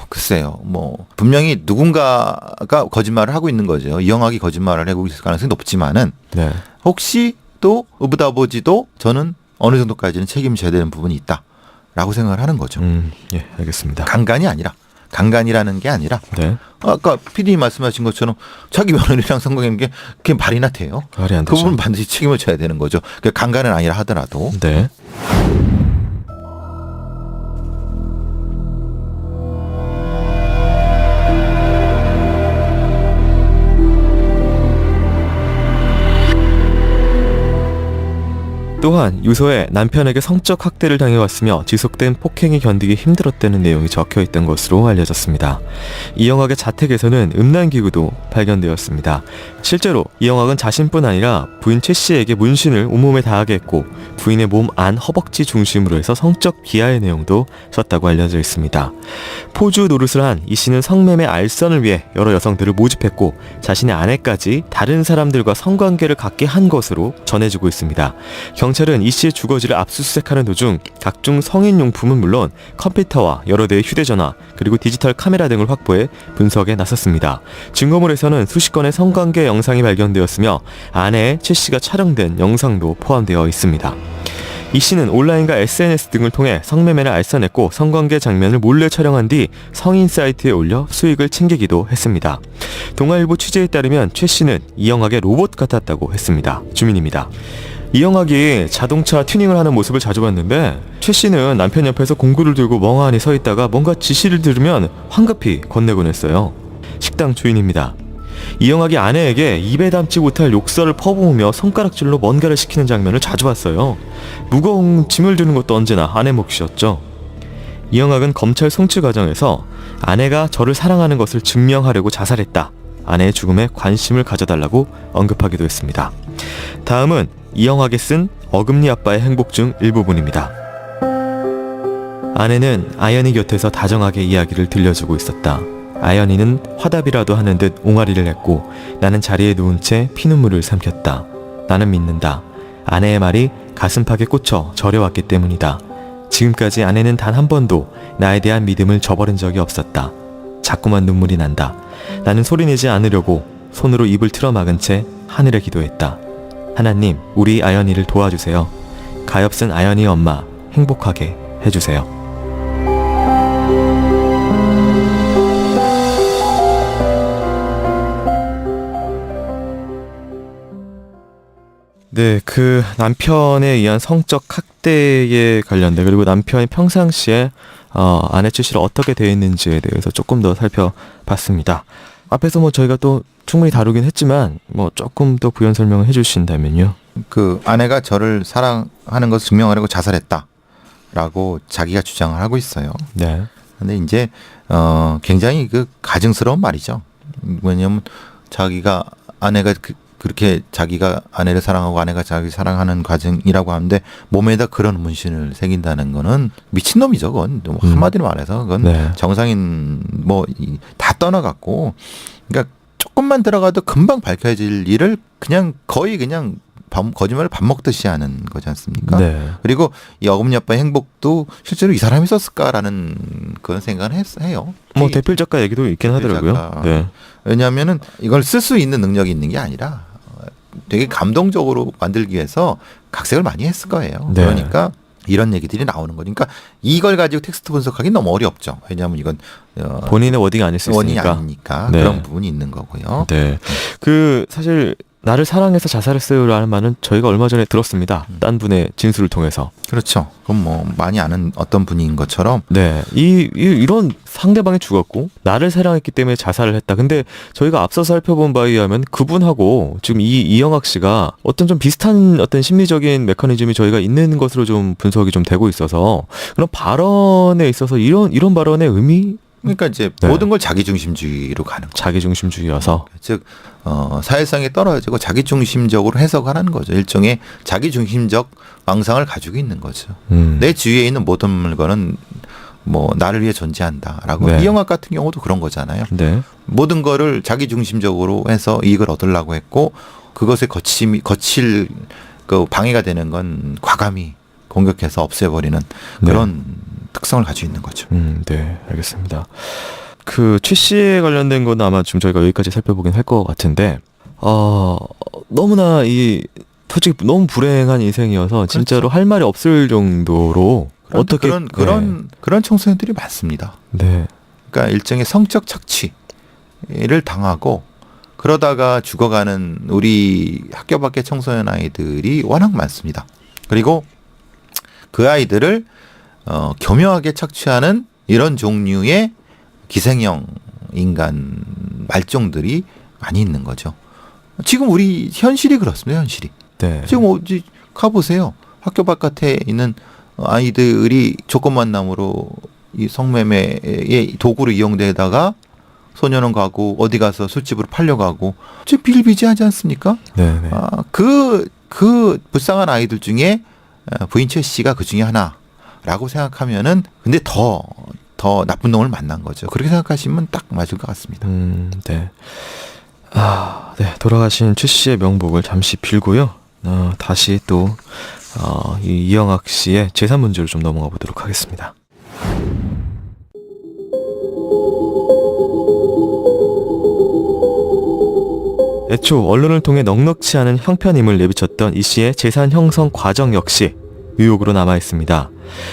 글쎄요. 뭐 분명히 누군가가 거짓말을 하고 있는 거죠. 이영학이 거짓말을 하고 있을 가능성이 높지만은 네. 혹시 또 의붓 아버지도 저는 어느 정도까지는 책임져야 되는 부분이 있다라고 생각을 하는 거죠. 예, 알겠습니다. 강간이 아니라 강간이라는 게 아니라 네. 아까 PD님 말씀하신 것처럼 자기 며느리랑 성공하는 게 그게 말이나 돼요. 말이 안 그 되죠. 부분 반드시 책임을 져야 되는 거죠. 그러니까 강간은 아니라 하더라도. 네. 또한 유서에 남편에게 성적 학대를 당해왔으며 지속된 폭행이 견디기 힘들었다는 내용이 적혀있던 것으로 알려졌습니다. 이영학의 자택에서는 음란기구도 발견되었습니다. 실제로 이영학은 자신뿐 아니라 부인 최 씨에게 문신을 온몸에 다하게 했고 부인의 몸 안 허벅지 중심으로 해서 성적 비하의 내용도 썼다고 알려져 있습니다. 포주 노릇을 한 이 씨는 성매매 알선을 위해 여러 여성들을 모집했고 자신의 아내까지 다른 사람들과 성관계를 갖게 한 것으로 전해지고 있습니다. 경찰은 이 씨의 주거지를 압수수색하는 도중 각종 성인용품은 물론 컴퓨터와 여러 대의 휴대전화 그리고 디지털 카메라 등을 확보해 분석에 나섰습니다. 증거물에서는 수십 건의 성관계 영상이 발견되었으며 아내의 최 씨가 촬영된 영상도 포함되어 있습니다. 이 씨는 온라인과 SNS 등을 통해 성매매를 알선했고 성관계 장면을 몰래 촬영한 뒤 성인 사이트에 올려 수익을 챙기기도 했습니다. 동아일보 취재에 따르면 최 씨는 이영학의 로봇 같았다고 했습니다. 주민입니다. 이영학이 자동차 튜닝을 하는 모습을 자주 봤는데 최 씨는 남편 옆에서 공구를 들고 멍하니 서 있다가 뭔가 지시를 들으면 황급히 건네곤 했어요. 식당 주인입니다. 이영학이 아내에게 입에 담지 못할 욕설을 퍼부으며 손가락질로 뭔가를 시키는 장면을 자주 봤어요. 무거운 짐을 드는 것도 언제나 아내 몫이었죠. 이영학은 검찰 송치 과정에서 아내가 저를 사랑하는 것을 증명하려고 자살했다. 아내의 죽음에 관심을 가져달라고 언급하기도 했습니다. 다음은 이영학이 쓴 어금니 아빠의 행복 중 일부분입니다. 아내는 아연이 곁에서 다정하게 이야기를 들려주고 있었다. 아연이는 화답이라도 하는 듯 옹알이를 했고 나는 자리에 누운 채 피눈물을 삼켰다. 나는 믿는다. 아내의 말이 가슴팍에 꽂혀 저려왔기 때문이다. 지금까지 아내는 단 한 번도 나에 대한 믿음을 저버린 적이 없었다. 자꾸만 눈물이 난다. 나는 소리내지 않으려고 손으로 입을 틀어 막은 채 하늘에 기도했다. 하나님, 우리 아연이를 도와주세요. 가엾은 아연이 엄마 행복하게 해주세요. 네, 그 남편에 의한 성적 학대에 관련된 그리고 남편이 평상시에 아내 최 씨를 어떻게 대했는지에 대해서 조금 더 살펴봤습니다. 앞에서 뭐 저희가 또 충분히 다루긴 했지만 뭐 조금 더 부연 설명을 해주신다면요. 그 아내가 저를 사랑하는 것을 증명하려고 자살했다라고 자기가 주장을 하고 있어요. 네. 근데 이제 굉장히 그 가증스러운 말이죠. 왜냐하면 자기가 아내가 그렇게 자기가 아내를 사랑하고 아내가 자기 사랑하는 과정이라고 하는데 몸에다 그런 문신을 새긴다는 거는 미친놈이죠. 그건 한마디로 말해서 그건 네. 정상인 뭐 다 떠나갔고 그러니까 조금만 들어가도 금방 밝혀질 일을 그냥 거의 그냥 거짓말을 밥 먹듯이 하는 거지 않습니까? 네. 그리고 이 어금니 아빠의 행복도 실제로 이 사람이 썼을까라는 그런 생각을 해요. 뭐 대필 작가 얘기도 있긴 하더라고요. 작가. 네. 왜냐하면은 이걸 쓸 수 있는 능력이 있는 게 아니라 되게 감동적으로 만들기 위해서 각색을 많이 했을 거예요. 네. 그러니까 이런 얘기들이 나오는 거니까 이걸 가지고 텍스트 분석하기 너무 어렵죠. 왜냐하면 이건 본인의 워딩이 아닐 수 원이 있으니까. 아니니까 네. 그런 부분이 있는 거고요. 네. 그 사실 나를 사랑해서 자살했어요라는 말은 저희가 얼마 전에 들었습니다. 딴 분의 진술을 통해서. 그렇죠. 그럼 뭐 많이 아는 어떤 분인 것처럼 네. 이런 상대방이 죽었고 나를 사랑했기 때문에 자살을 했다. 근데 저희가 앞서 살펴본 바에 의하면 그분하고 지금 이영학 씨가 어떤 좀 비슷한 어떤 심리적인 메커니즘이 저희가 있는 것으로 좀 분석이 좀 되고 있어서 그런 발언에 있어서 이런 발언의 의미 그러니까 이제 네. 모든 걸 자기중심주의로 가는 거죠. 자기중심주의여서 즉 사회성이 떨어지고 자기중심적으로 해석하는 거죠. 일종의 자기중심적 망상을 가지고 있는 거죠. 내 주위에 있는 모든 물건은 뭐 나를 위해 존재한다라고. 네. 이영학 같은 경우도 그런 거잖아요. 네. 모든 거를 자기중심적으로 해서 이익을 얻으려고 했고 그것에 거칠 그 방해가 되는 건 과감히 공격해서 없애버리는 그런 특성을 가지고 있는 거죠. 네, 알겠습니다. 그 최 씨에 관련된 건 아마 좀 저희가 여기까지 살펴보긴 할 것 같은데, 너무나 솔직히 너무 불행한 인생이어서 진짜로 할 말이 없을 정도로 어떻게 그런 청소년들이 많습니다. 네, 그러니까 일종의 성적 착취를 당하고 그러다가 죽어가는 우리 학교 밖의 청소년 아이들이 워낙 많습니다. 그리고 그 아이들을 교묘하게 착취하는 이런 종류의 기생형 인간 말종들이 많이 있는 거죠. 지금 우리 현실이 그렇습니다. 현실이. 네, 지금 어디 가보세요. 학교 바깥에 있는 아이들이 조건만남으로 이 성매매의 도구로 이용되다가 소년원 가고 어디 가서 술집으로 팔려가고 지금 비일비재하지 않습니까? 네, 네. 그 불쌍한 아이들 중에 부인 최 씨가 그 중에 하나라고 생각하면은 근데 더 나쁜 놈을 만난 거죠. 그렇게 생각하시면 딱 맞을 것 같습니다. 네. 네. 돌아가신 최 씨의 명복을 잠시 빌고요. 다시 또 이 이영학 씨의 재산 문제로 좀 넘어가 보도록 하겠습니다. 애초 언론을 통해 넉넉치 않은 형편임을 내비쳤던 이 씨의 재산 형성 과정 역시 의혹으로 남아 있습니다.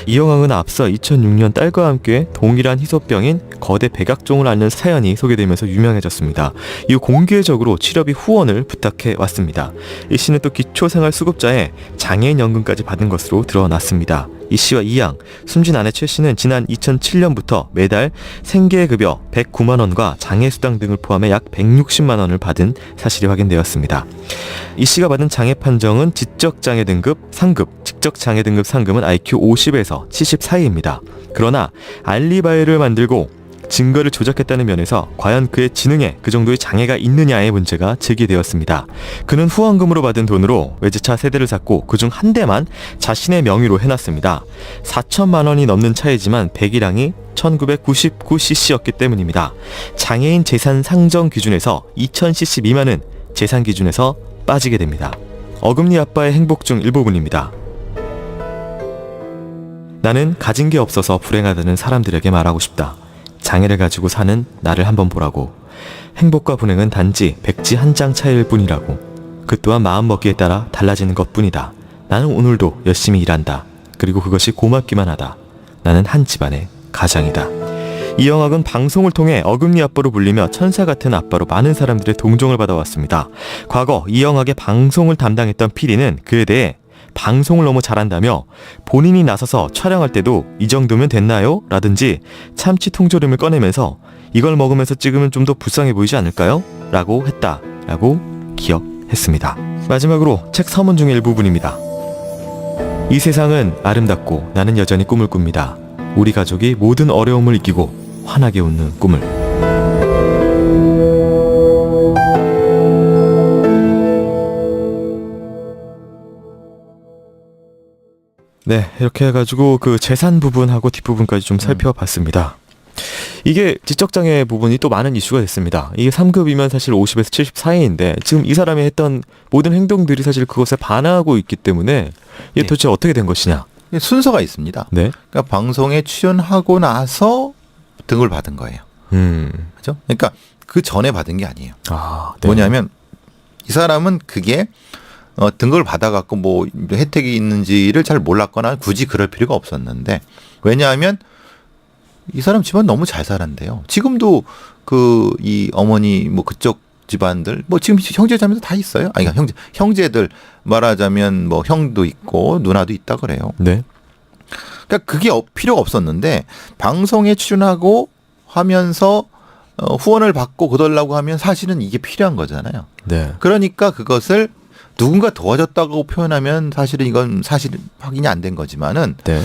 이영학은 앞서 2006년 딸과 함께 동일한 희소병인 거대 백악종을 앓는 사연이 소개되면서 유명해졌습니다. 이후 공개적으로 치료비 후원을 부탁해 왔습니다. 이 씨는 또 기초생활수급자에 장애인연금까지 받은 것으로 드러났습니다. 이 씨와 이양, 숨진 아내 최 씨는 지난 2007년부터 매달 생계급여 109만 원과 장애수당 등을 포함해 약 160만 원을 받은 사실이 확인되었습니다. 이 씨가 받은 장애 판정은 지적장애 등급 상급, 지적장애 등급 상급은 IQ 50에서 70 사이입니다. 그러나 알리바이를 만들고 증거를 조작했다는 면에서 과연 그의 지능에 그 정도의 장애가 있느냐의 문제가 제기되었습니다. 그는 후원금으로 받은 돈으로 외제차 세대를 샀고 그중 한 대만 자신의 명의로 해놨습니다. 4천만 원이 넘는 차이지만 배기량이 1999cc였기 때문입니다. 장애인 재산 상정 기준에서 2000cc 미만은 재산 기준에서 빠지게 됩니다. 어금니 아빠의 행복 중 일부분입니다. 나는 가진 게 없어서 불행하다는 사람들에게 말하고 싶다. 장애를 가지고 사는 나를 한번 보라고. 행복과 불행은 단지 백지 한 장 차이일 뿐이라고. 그 또한 마음먹기에 따라 달라지는 것뿐이다. 나는 오늘도 열심히 일한다. 그리고 그것이 고맙기만 하다. 나는 한 집안의 가장이다. 이영학은 방송을 통해 어금니 아빠로 불리며 천사 같은 아빠로 많은 사람들의 동정을 받아왔습니다. 과거 이영학의 방송을 담당했던 PD는 그에 대해 방송을 너무 잘한다며 본인이 나서서 촬영할 때도 이 정도면 됐나요? 라든지 참치 통조림을 꺼내면서 이걸 먹으면서 찍으면 좀 더 불쌍해 보이지 않을까요? 라고 했다라고 기억했습니다. 마지막으로 책 서문 중의 일부분입니다. 이 세상은 아름답고 나는 여전히 꿈을 꿉니다. 우리 가족이 모든 어려움을 이기고 환하게 웃는 꿈을. 네, 이렇게 해가지고 그 재산 부분하고 뒷부분까지 좀 살펴봤습니다. 이게 지적장애 부분이 또 많은 이슈가 됐습니다. 이게 3급이면 사실 50에서 70 사이인데 지금 이 사람이 했던 모든 행동들이 사실 그것에 반하고 있기 때문에 이게 도대체 어떻게 된 것이냐. 순서가 있습니다. 네. 그러니까 방송에 출연하고 나서 등을 받은 거예요. 그렇죠? 그러니까 그 전에 받은 게 아니에요. 네. 뭐냐면 이 사람은 그게 등급을 받아갖고 뭐 혜택이 있는지를 잘 몰랐거나 굳이 그럴 필요가 없었는데 왜냐하면 이 사람 집안 너무 잘 살았는데요. 지금도 그 이 어머니 뭐 그쪽 집안들 뭐 지금 형제자매도 다 있어요. 아니 그러니까 형제들 말하자면 뭐 형도 있고 누나도 있다 그래요. 네. 그러니까 그게 필요가 없었는데 방송에 출연하고 하면서 후원을 받고 그러려고 하면 사실은 이게 필요한 거잖아요. 네. 그러니까 그것을 누군가 도와줬다고 표현하면 사실은 이건 사실 확인이 안 된 거지만은 네.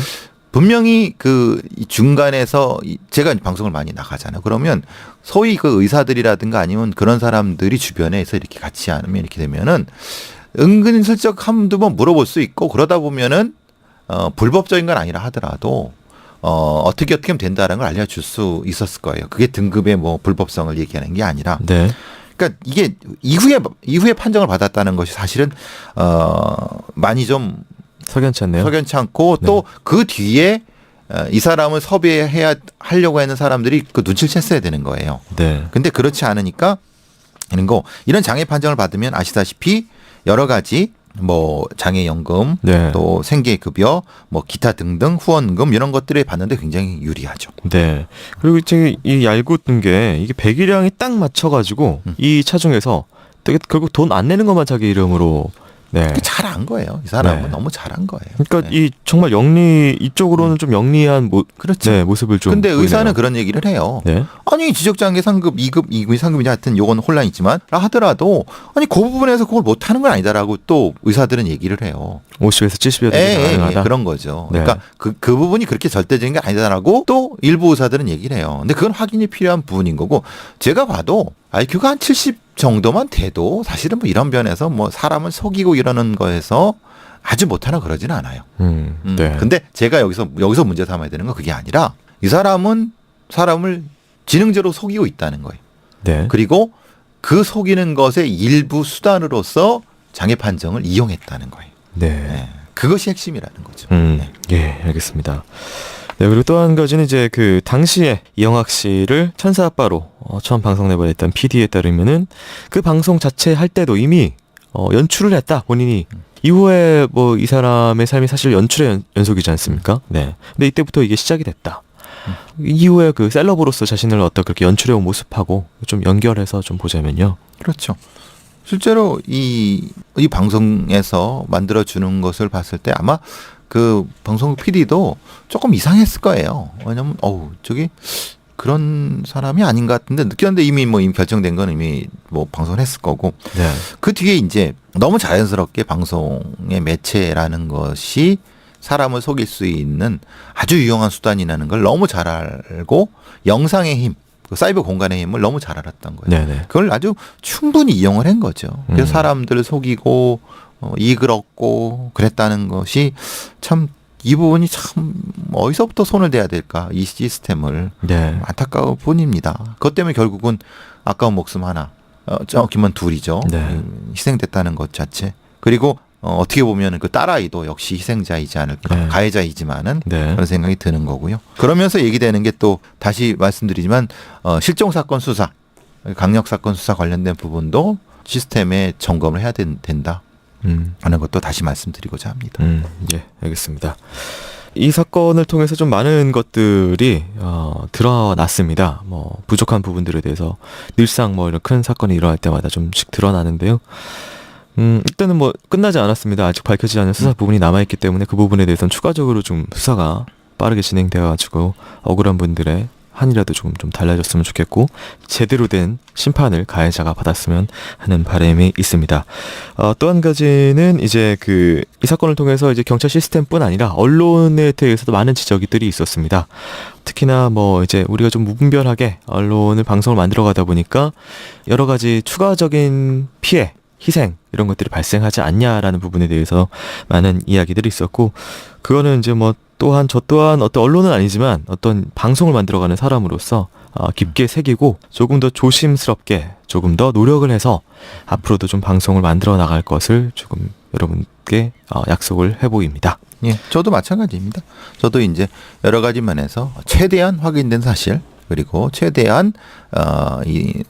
분명히 그 중간에서 제가 방송을 많이 나가잖아요. 그러면 소위 그 의사들이라든가 아니면 그런 사람들이 주변에서 이렇게 같이 하면 이렇게 되면은 은근슬쩍 한두 번 물어볼 수 있고 그러다 보면은 불법적인 건 아니라 하더라도 어떻게 하면 된다는 걸 알려줄 수 있었을 거예요. 그게 등급의 뭐 불법성을 얘기하는 게 아니라. 네. 그러니까 이게 이후에 판정을 받았다는 것이 사실은 많이 좀 석연치 않네요. 석연치 않고 또 그 뒤에 이 사람을 하려고 하는 사람들이 그 눈치를 챘어야 되는 거예요. 네. 근데 그렇지 않으니까 이런 장애 판정을 받으면 아시다시피 여러 가지 뭐 장애연금, 네. 또 생계급여, 뭐 기타 등등 후원금 이런 것들을 받는데 굉장히 유리하죠. 네. 그리고 제가 이 알고 있던 게 이게 배기량이 딱 맞춰가지고 이 차중에서 되게 결국 돈 안 내는 것만 자기 이름으로. 네. 잘한 거예요. 이 사람은 네. 너무 잘한 거예요. 그러니까 네. 이 정말 이쪽으로는 좀 영리한 그렇죠. 네, 모습을 좀. 근데 의사는 보이네요. 그런 얘기를 해요. 네. 아니 지적장애 상급 2급, 2급, 3급이냐 하여튼 요건 혼란이 있지만 하더라도 아니 그 부분에서 그걸 못하는 건 아니다라고 또 의사들은 얘기를 해요. 50에서 70여도 가능하다. 그런 거죠. 네. 그러니까 그 부분이 그렇게 절대적인 게 아니다라고 또 일부 의사들은 얘기를 해요. 근데 그건 확인이 필요한 부분인 거고 제가 봐도 IQ가 한 70 정도만 돼도 사실은 뭐 이런 변에서 뭐 사람을 속이고 이러는 거에서 아주 못하나 그러지는 않아요. 네. 근데 제가 여기서 문제 삼아야 되는 건 그게 아니라 이 사람은 사람을 지능적으로 속이고 있다는 거예요. 네. 그리고 그 속이는 것의 일부 수단으로서 장애 판정을 이용했다는 거예요. 네. 네. 그것이 핵심이라는 거죠. 네. 예, 알겠습니다. 네, 그리고 또 한 가지는 이제 그 당시에 이영학 씨를 천사 아빠로 처음 방송 내보냈던 PD에 따르면은 그 방송 자체 할 때도 이미 연출을 했다 본인이. 이후에 뭐 이 사람의 삶이 사실 연출의 연속이지 않습니까? 네. 근데 이때부터 이게 시작이 됐다. 이후에 그 셀럽으로서 자신을 어떤 그렇게 연출해온 모습하고 좀 연결해서 좀 보자면요. 그렇죠. 실제로 이 방송에서 만들어주는 것을 봤을 때 아마 그 방송 PD도 조금 이상했을 거예요. 왜냐면, 저기 그런 사람이 아닌 것 같은데 느꼈는데 이미 결정된 건 이미 뭐 방송을 했을 거고. 네. 그 뒤에 이제 너무 자연스럽게 방송의 매체라는 것이 사람을 속일 수 있는 아주 유용한 수단이라는 걸 너무 잘 알고 영상의 힘, 그 사이버 공간의 힘을 너무 잘 알았던 거예요. 네네. 그걸 아주 충분히 이용을 한 거죠. 그래서 사람들을 속이고 이익을 얻고 그랬다는 것이 참 이 부분이 참 어디서부터 손을 대야 될까 이 시스템을 네. 안타까울 뿐입니다. 그것 때문에 결국은 아까운 목숨 하나, 적으면 둘이죠. 네. 희생됐다는 것 자체. 그리고 어떻게 보면 그 딸아이도 역시 희생자이지 않을까. 네. 가해자이지만은 네. 그런 생각이 드는 거고요. 그러면서 얘기되는 게 또 다시 말씀드리지만 실종사건 수사, 강력사건 수사 관련된 부분도 시스템에 점검을 해야 된다 하는 것도 다시 말씀드리고자 합니다. 예, 알겠습니다. 이 사건을 통해서 좀 많은 것들이 드러났습니다. 뭐 부족한 부분들에 대해서 늘상 뭐 이런 큰 사건이 일어날 때마다 좀씩 드러나는데요. 일단은 뭐 끝나지 않았습니다. 아직 밝혀지지 않은 수사 부분이 남아있기 때문에 그 부분에 대해서는 추가적으로 좀 수사가 빠르게 진행되어가지고 억울한 분들의 한이라도 좀 달라졌으면 좋겠고 제대로 된 심판을 가해자가 받았으면 하는 바람이 있습니다. 또 한 가지는 이제 이 사건을 통해서 이제 경찰 시스템뿐 아니라 언론에 대해서도 많은 지적들이 있었습니다. 특히나 뭐 이제 우리가 좀 무분별하게 언론을 방송을 만들어 가다 보니까 여러 가지 추가적인 피해, 희생 이런 것들이 발생하지 않냐라는 부분에 대해서 많은 이야기들이 있었고 그거는 이제 뭐 또한 저 또한 어떤 언론은 아니지만 어떤 방송을 만들어가는 사람으로서 깊게 새기고 조금 더 조심스럽게 조금 더 노력을 해서 앞으로도 좀 방송을 만들어 나갈 것을 조금 여러분께 약속을 해보입니다. 예, 저도 마찬가지입니다. 저도 이제 여러 가지 면에서 최대한 확인된 사실 그리고 최대한 이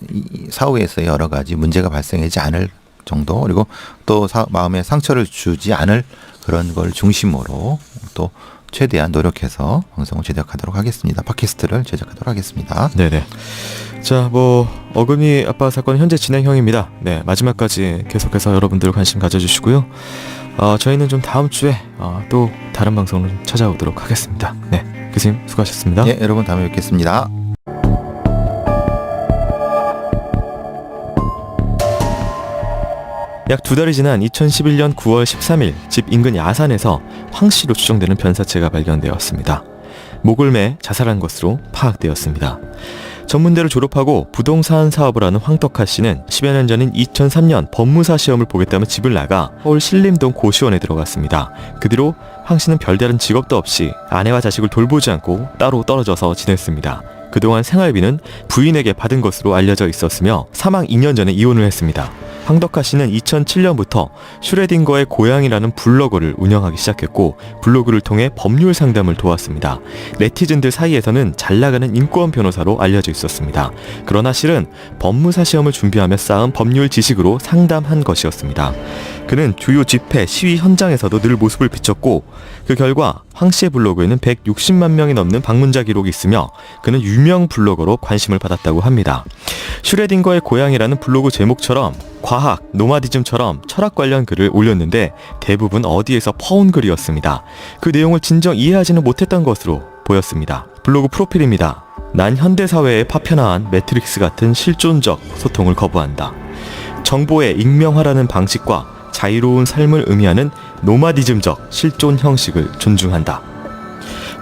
사후에서 여러 가지 문제가 발생하지 않을 정도 그리고 또 마음에 상처를 주지 않을 그런 걸 중심으로 또 최대한 노력해서 방송을 제작하도록 하겠습니다. 팟캐스트를 제작하도록 하겠습니다. 네네. 자, 뭐 어금니 아빠 사건 현재 진행형입니다. 네, 마지막까지 계속해서 여러분들 관심 가져주시고요. 저희는 좀 다음 주에 또 다른 방송을 찾아오도록 하겠습니다. 네, 교수님 수고하셨습니다. 예, 여러분 다음에 뵙겠습니다. 약 2달이 지난 2011년 9월 13일 집 인근 야산에서 황 씨로 추정되는 변사체가 발견되었습니다. 목을 매 자살한 것으로 파악되었습니다. 전문대를 졸업하고 부동산 사업을 하는 황덕하 씨는 10여 년 전인 2003년 법무사 시험을 보겠다며 집을 나가 서울 신림동 고시원에 들어갔습니다. 그 뒤로 황 씨는 별다른 직업도 없이 아내와 자식을 돌보지 않고 따로 떨어져서 지냈습니다. 그동안 생활비는 부인에게 받은 것으로 알려져 있었으며 사망 2년 전에 이혼을 했습니다. 황덕하 씨는 2007년부터 슈레딩거의 고향이라는 블로그를 운영하기 시작했고 블로그를 통해 법률 상담을 도왔습니다. 네티즌들 사이에서는 잘나가는 인권 변호사로 알려져 있었습니다. 그러나 실은 법무사 시험을 준비하며 쌓은 법률 지식으로 상담한 것이었습니다. 그는 주요 집회, 시위 현장에서도 늘 모습을 비췄고 그 결과 황 씨의 블로그에는 160만 명이 넘는 방문자 기록이 있으며 그는 유명 블로거로 관심을 받았다고 합니다. 슈레딩거의 고향이라는 블로그 제목처럼 과학, 노마디즘처럼 철학 관련 글을 올렸는데 대부분 어디에서 퍼온 글이었습니다. 그 내용을 진정 이해하지는 못했던 것으로 보였습니다. 블로그 프로필입니다. 난 현대사회에 파편화한 매트릭스 같은 실존적 소통을 거부한다. 정보의 익명화라는 방식과 자유로운 삶을 의미하는 노마디즘적 실존 형식을 존중한다.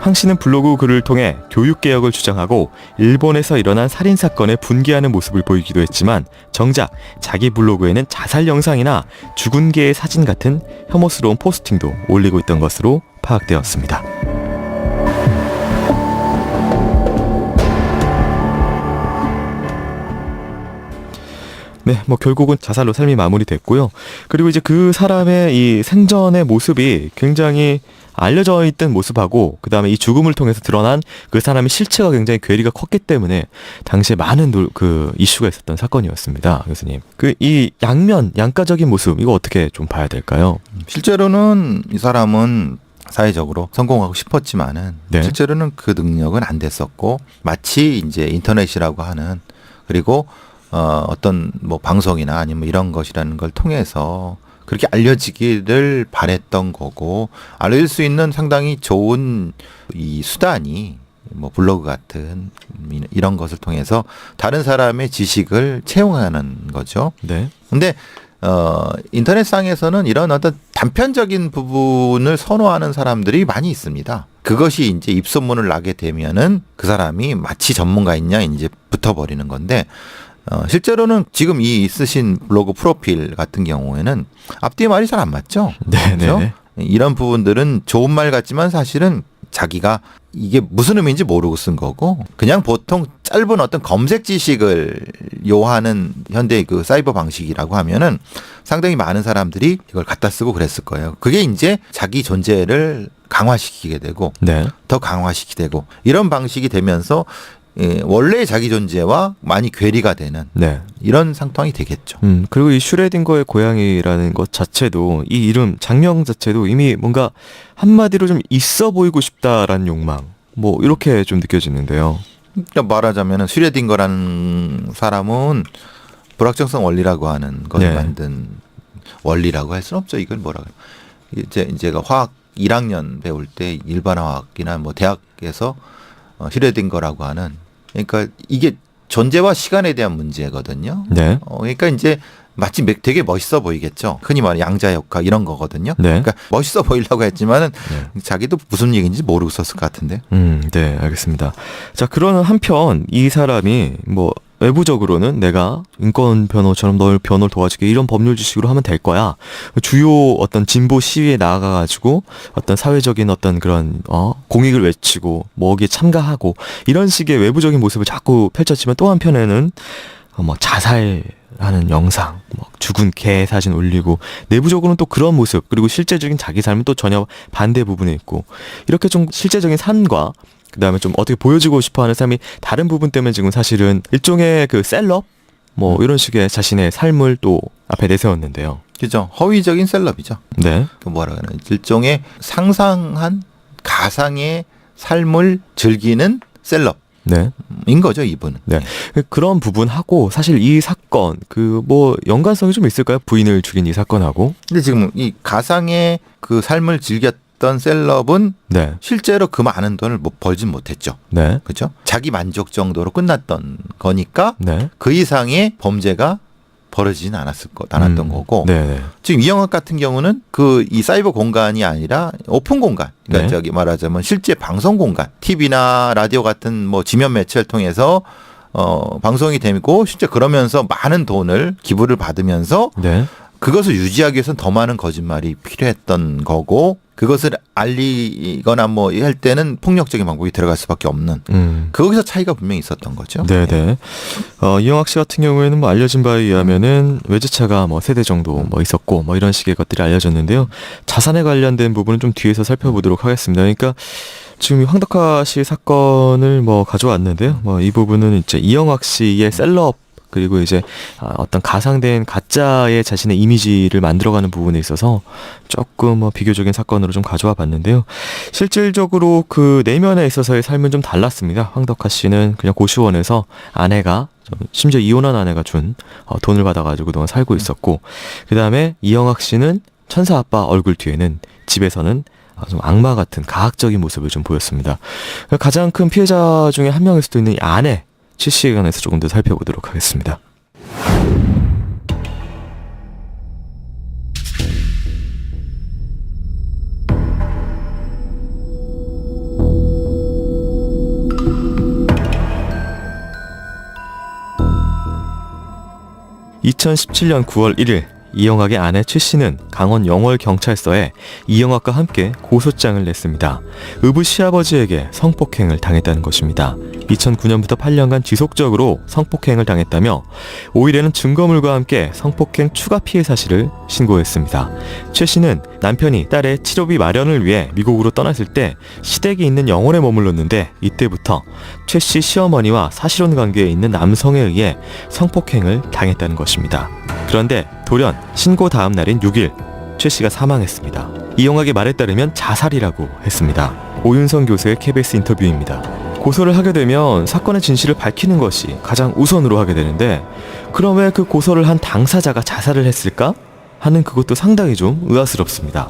황 씨는 블로그 글을 통해 교육개혁을 주장하고 일본에서 일어난 살인사건에 분개하는 모습을 보이기도 했지만 정작 자기 블로그에는 자살 영상이나 죽은 개의 사진 같은 혐오스러운 포스팅도 올리고 있던 것으로 파악되었습니다. 네, 뭐 결국은 자살로 삶이 마무리됐고요. 그리고 이제 그 사람의 이 생전의 모습이 굉장히 알려져 있던 모습하고 그다음에 이 죽음을 통해서 드러난 그 사람의 실체가 굉장히 괴리가 컸기 때문에 당시에 많은 그 이슈가 있었던 사건이었습니다. 교수님. 그 이 양가적인 모습 이거 어떻게 좀 봐야 될까요? 실제로는 이 사람은 사회적으로 성공하고 싶었지만은 네. 실제로는 그 능력은 안 됐었고 마치 이제 인터넷이라고 하는 그리고 어떤 뭐 방송이나 아니면 이런 것이라는 걸 통해서 그렇게 알려지기를 바랬던 거고 알려질 수 있는 상당히 좋은 이 수단이 뭐 블로그 같은 이런 것을 통해서 다른 사람의 지식을 채용하는 거죠. 네. 근데 인터넷상에서는 이런 어떤 단편적인 부분을 선호하는 사람들이 많이 있습니다. 그것이 이제 입소문을 나게 되면은 그 사람이 마치 전문가있냐 이제 붙어버리는 건데 실제로는 지금 이 쓰신 블로그 프로필 같은 경우에는 앞뒤의 말이 잘 안 맞죠. 네, 그렇죠? 네. 이런 부분들은 좋은 말 같지만 사실은 자기가 이게 무슨 의미인지 모르고 쓴 거고 그냥 보통 짧은 어떤 검색 지식을 요하는 현대의 그 사이버 방식이라고 하면은 상당히 많은 사람들이 이걸 갖다 쓰고 그랬을 거예요. 그게 이제 자기 존재를 강화시키게 되고 네. 더 강화시키게 되고 이런 방식이 되면서 원래의 자기 존재와 많이 괴리가 되는 네. 이런 상황이 되겠죠. 그리고 이 슈레딩거의 고양이라는 것 자체도 이 이름 장명 자체도 이미 뭔가 한마디로 좀 있어 보이고 싶다라는 욕망 뭐 이렇게 좀 느껴지는데요. 그러니까 말하자면은 슈레딩거라는 사람은 불확정성 원리라고 하는 걸 네. 만든 원리라고 할 수는 없죠. 이걸 뭐라 그래요. 제가 화학 1학년 배울 때 일반화학이나 뭐 대학에서 슈레딩거라고 하는 그러니까 이게 존재와 시간에 대한 문제거든요. 네. 그러니까 이제 마치 되게 멋있어 보이겠죠. 흔히 말하는 양자역학 이런 거거든요. 네. 그러니까 멋있어 보이려고 했지만은 네. 자기도 무슨 얘기인지 모르고 썼을 것 같은데. 네, 알겠습니다. 자, 그러는 한편 이 사람이 뭐 외부적으로는 내가 인권 변호처럼 널 변호를 도와줄게 이런 법률 지식으로 하면 될 거야. 주요 어떤 진보 시위에 나가가지고 어떤 사회적인 어떤 그런 공익을 외치고 뭐 거기에 참가하고 이런 식의 외부적인 모습을 자꾸 펼쳤지만 또 한편에는 뭐 자살하는 영상, 뭐 죽은 개 사진 올리고 내부적으로는 또 그런 모습 그리고 실제적인 자기 삶은 또 전혀 반대 부분에 있고 이렇게 좀 실제적인 삶과 그다음에 좀 어떻게 보여주고 싶어하는 삶이 다른 부분 때문에 지금 사실은 일종의 그 셀럽 뭐 이런 식의 자신의 삶을 또 앞에 내세웠는데요. 그죠. 허위적인 셀럽이죠. 네. 그 뭐라 그러나 일종의 상상한 가상의 삶을 즐기는 셀럽인 네. 거죠, 이분은. 네. 그런 부분하고 사실 이 사건 그 뭐 연관성이 좀 있을까요? 부인을 죽인 이 사건하고. 근데 지금 이 가상의 그 삶을 즐겼던 셀럽은 네. 실제로 그 많은 돈을 벌진 못했죠. 네. 그죠? 자기 만족 정도로 끝났던 거니까 네. 그 이상의 범죄가 벌어지진 않았던 거고. 네. 지금 이영학 같은 경우는 그 이 사이버 공간이 아니라 오픈 공간. 그러니까 네. 저기 말하자면 실제 방송 공간, TV나 라디오 같은 뭐 지면 매체를 통해서 방송이 되고 실제 그러면서 많은 돈을 기부를 받으면서 네. 그것을 유지하기 위해서는 더 많은 거짓말이 필요했던 거고 그것을 알리거나 뭐 할 때는 폭력적인 방법이 들어갈 수밖에 없는 거기서 차이가 분명히 있었던 거죠. 네네. 이영학 씨 같은 경우에는 뭐 알려진 바에 의하면은 외제차가 뭐 세대 정도 뭐 있었고 뭐 이런 식의 것들이 알려졌는데요. 자산에 관련된 부분은 좀 뒤에서 살펴보도록 하겠습니다. 그러니까 지금 이 황덕화 씨 사건을 뭐 가져왔는데요. 뭐 이 부분은 이제 이영학 씨의 셀럽 그리고 이제 어떤 가상된 가짜의 자신의 이미지를 만들어가는 부분에 있어서 조금 뭐 비교적인 사건으로 좀 가져와 봤는데요. 실질적으로 그 내면에 있어서의 삶은 좀 달랐습니다. 황덕화 씨는 그냥 고시원에서 아내가 심지어 이혼한 아내가 준 돈을 받아가지고 그동안 살고 있었고 그 다음에 이영학 씨는 천사 아빠 얼굴 뒤에는 집에서는 좀 악마 같은 가학적인 모습을 좀 보였습니다. 가장 큰 피해자 중에 한 명일 수도 있는 이 아내 실시에 관해서 조금 더 살펴보도록 하겠습니다. 2017년 9월 1일 이영학의 아내 최 씨는 강원 영월경찰서에 이영학과 함께 고소장을 냈습니다. 의붓 시아버지에게 성폭행을 당했다는 것입니다. 2009년부터 8년간 지속적으로 성폭행을 당했다며 5일에는 증거물과 함께 성폭행 추가 피해 사실을 신고했습니다. 최 씨는 남편이 딸의 치료비 마련을 위해 미국으로 떠났을 때 시댁이 있는 영월에 머물렀는데 이때부터 최 씨 시어머니와 사실혼 관계에 있는 남성에 의해 성폭행을 당했다는 것입니다. 그런데 돌연 신고 다음 날인 6일 최 씨가 사망했습니다. 이영학의 말에 따르면 자살이라고 했습니다. 오윤성 교수의 KBS 인터뷰입니다. 고소를 하게 되면 사건의 진실을 밝히는 것이 가장 우선으로 하게 되는데 그럼 왜 그 고소를 한 당사자가 자살을 했을까? 하는 그것도 상당히 좀 의아스럽습니다.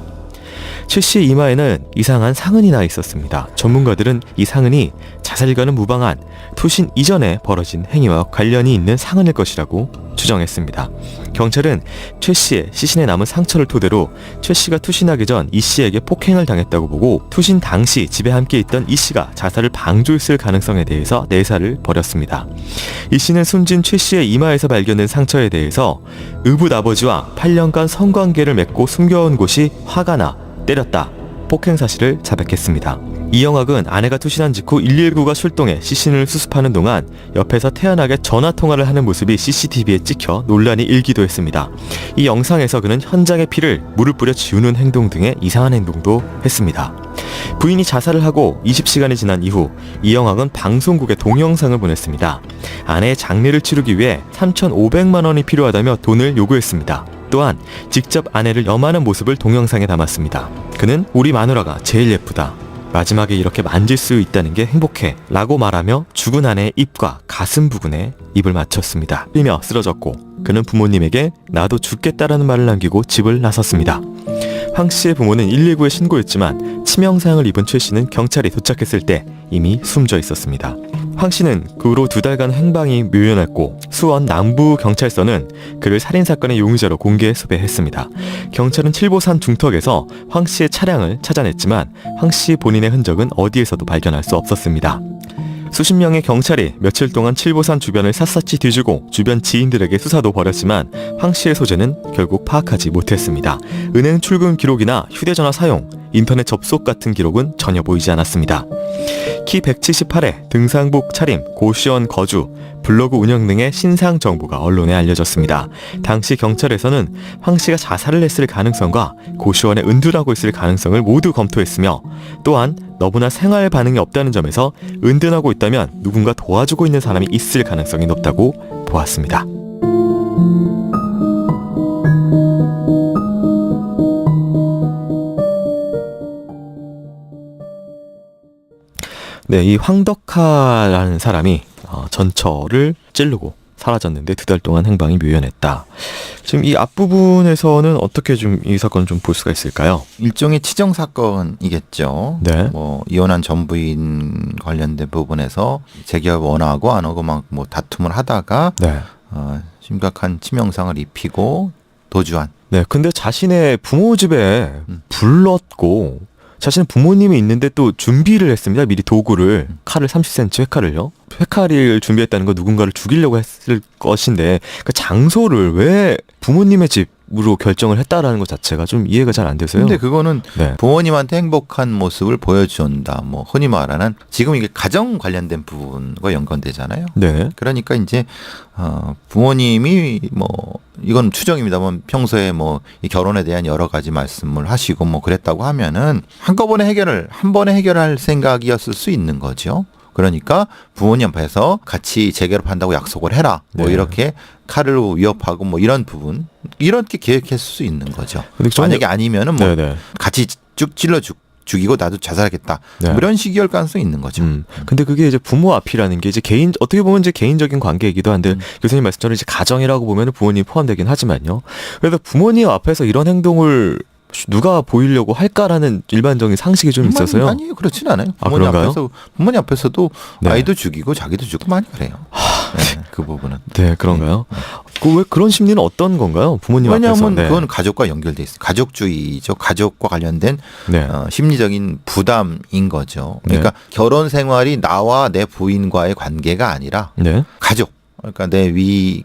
최 씨의 이마에는 이상한 상흔이 나 있었습니다. 전문가들은 이 상흔이 자살과는 무방한 투신 이전에 벌어진 행위와 관련이 있는 상흔일 것이라고 추정했습니다. 경찰은 최 씨의 시신에 남은 상처를 토대로 최 씨가 투신하기 전 이 씨에게 폭행을 당했다고 보고 투신 당시 집에 함께 있던 이 씨가 자살을 방조했을 가능성에 대해서 내사를 벌였습니다. 이 씨는 숨진 최 씨의 이마에서 발견된 상처에 대해서 의붓 아버지와 8년간 성관계를 맺고 숨겨온 곳이 화가 나 때렸다, 폭행 사실을 자백했습니다. 이영학은 아내가 투신한 직후 119가 출동해 시신을 수습하는 동안 옆에서 태연하게 전화통화를 하는 모습이 CCTV에 찍혀 논란이 일기도 했습니다. 이 영상에서 그는 현장의 피를 물을 뿌려 지우는 행동 등의 이상한 행동도 했습니다. 부인이 자살을 하고 20시간이 지난 이후 이영학은 방송국에 동영상을 보냈습니다. 아내의 장례를 치르기 위해 3,500만 원이 필요하다며 돈을 요구했습니다. 또한 직접 아내를 염하는 모습을 동영상에 담았습니다. 그는 우리 마누라가 제일 예쁘다. 마지막에 이렇게 만질 수 있다는 게 행복해 라고 말하며 죽은 아내의 입과 가슴 부근에 입을 맞췄습니다. 뛰며 쓰러졌고 그는 부모님에게 나도 죽겠다라는 말을 남기고 집을 나섰습니다. 황 씨의 부모는 119에 신고했지만 치명상을 입은 최 씨는 경찰이 도착했을 때 이미 숨져 있었습니다. 황 씨는 그 후로 2달간 행방이 묘연했고 수원 남부경찰서는 그를 살인사건의 용의자로 공개 수배했습니다. 경찰은 칠보산 중턱에서 황 씨의 차량을 찾아냈지만 황 씨 본인의 흔적은 어디에서도 발견할 수 없었습니다. 수십 명의 경찰이 며칠 동안 칠보산 주변을 샅샅이 뒤지고 주변 지인들에게 수사도 벌였지만 황 씨의 소재는 결국 파악하지 못했습니다. 은행 출금 기록이나 휴대전화 사용, 인터넷 접속 같은 기록은 전혀 보이지 않았습니다. 키 178에 등산복 차림, 고시원 거주, 블로그 운영 등의 신상 정보가 언론에 알려졌습니다. 당시 경찰에서는 황 씨가 자살을 했을 가능성과 고시원에 은둔하고 있을 가능성을 모두 검토했으며 또한 너무나 생활 반응이 없다는 점에서 은둔하고 있다면 누군가 도와주고 있는 사람이 있을 가능성이 높다고 보았습니다. 네, 이 황덕하라는 사람이 전처를 찌르고 사라졌는데 2달 동안 행방이 묘연했다. 지금 이 앞부분에서는 어떻게 좀 이 사건을 좀 볼 수가 있을까요? 일종의 치정 사건이겠죠. 네. 뭐 이혼한 전부인 관련된 부분에서 재기업 원하고 안 하고 막 뭐 다툼을 하다가 네. 심각한 치명상을 입히고 도주한. 네, 근데 자신의 부모 집에 불렀고 자신은 부모님이 있는데 또 준비를 했습니다. 미리 도구를, 칼을 30cm 회칼을요. 회칼을 준비했다는 건 누군가를 죽이려고 했을 것인데 그 장소를 왜 부모님의 집으로 결정을 했다라는 것 자체가 좀 이해가 잘 안 돼서요. 근데 그거는 네. 부모님한테 행복한 모습을 보여준다. 뭐 흔히 말하는 지금 이게 가정 관련된 부분과 연관되잖아요. 네. 그러니까 이제 부모님이 뭐 이건 추정입니다만 평소에 뭐 이 결혼에 대한 여러 가지 말씀을 하시고 뭐 그랬다고 하면은 한꺼번에 한 번에 해결할 생각이었을 수 있는 거죠. 그러니까 부모님 앞에서 같이 재결합한다고 약속을 해라. 뭐 네. 이렇게 칼을 위협하고 뭐 이런 부분 이렇게 계획했을 수 있는 거죠. 근데 저는- 만약에 아니면은 뭐 네네. 같이 쭉 찔러 죽이고 나도 자살하겠다. 네. 뭐 이런 식이할 가능성이 있는 거죠. 근데 그게 이제 부모 앞이라는 게 이제 어떻게 보면 이제 개인적인 관계이기도 한데 교수님 말씀처럼 이제 가정이라고 보면 부모님이 포함되긴 하지만요. 그래서 부모님 앞에서 이런 행동을 누가 보이려고 할까라는 일반적인 상식이 좀 있어서요. 아니 그렇진 않아요. 아, 그런가요? 부모님 앞에서도 네. 아이도 죽이고 자기도 죽고 많이 그래요. 네, 그 부분은. 네, 그런가요? 왜 그런 심리는 어떤 건가요? 부모님 앞에서. 왜냐하면 네. 그건 가족과 연결돼 있어요. 가족주의죠. 가족과 관련된 네. 심리적인 부담인 거죠. 그러니까 네. 결혼 생활이 나와 내 부인과의 관계가 아니라 네. 가족. 그러니까 내 위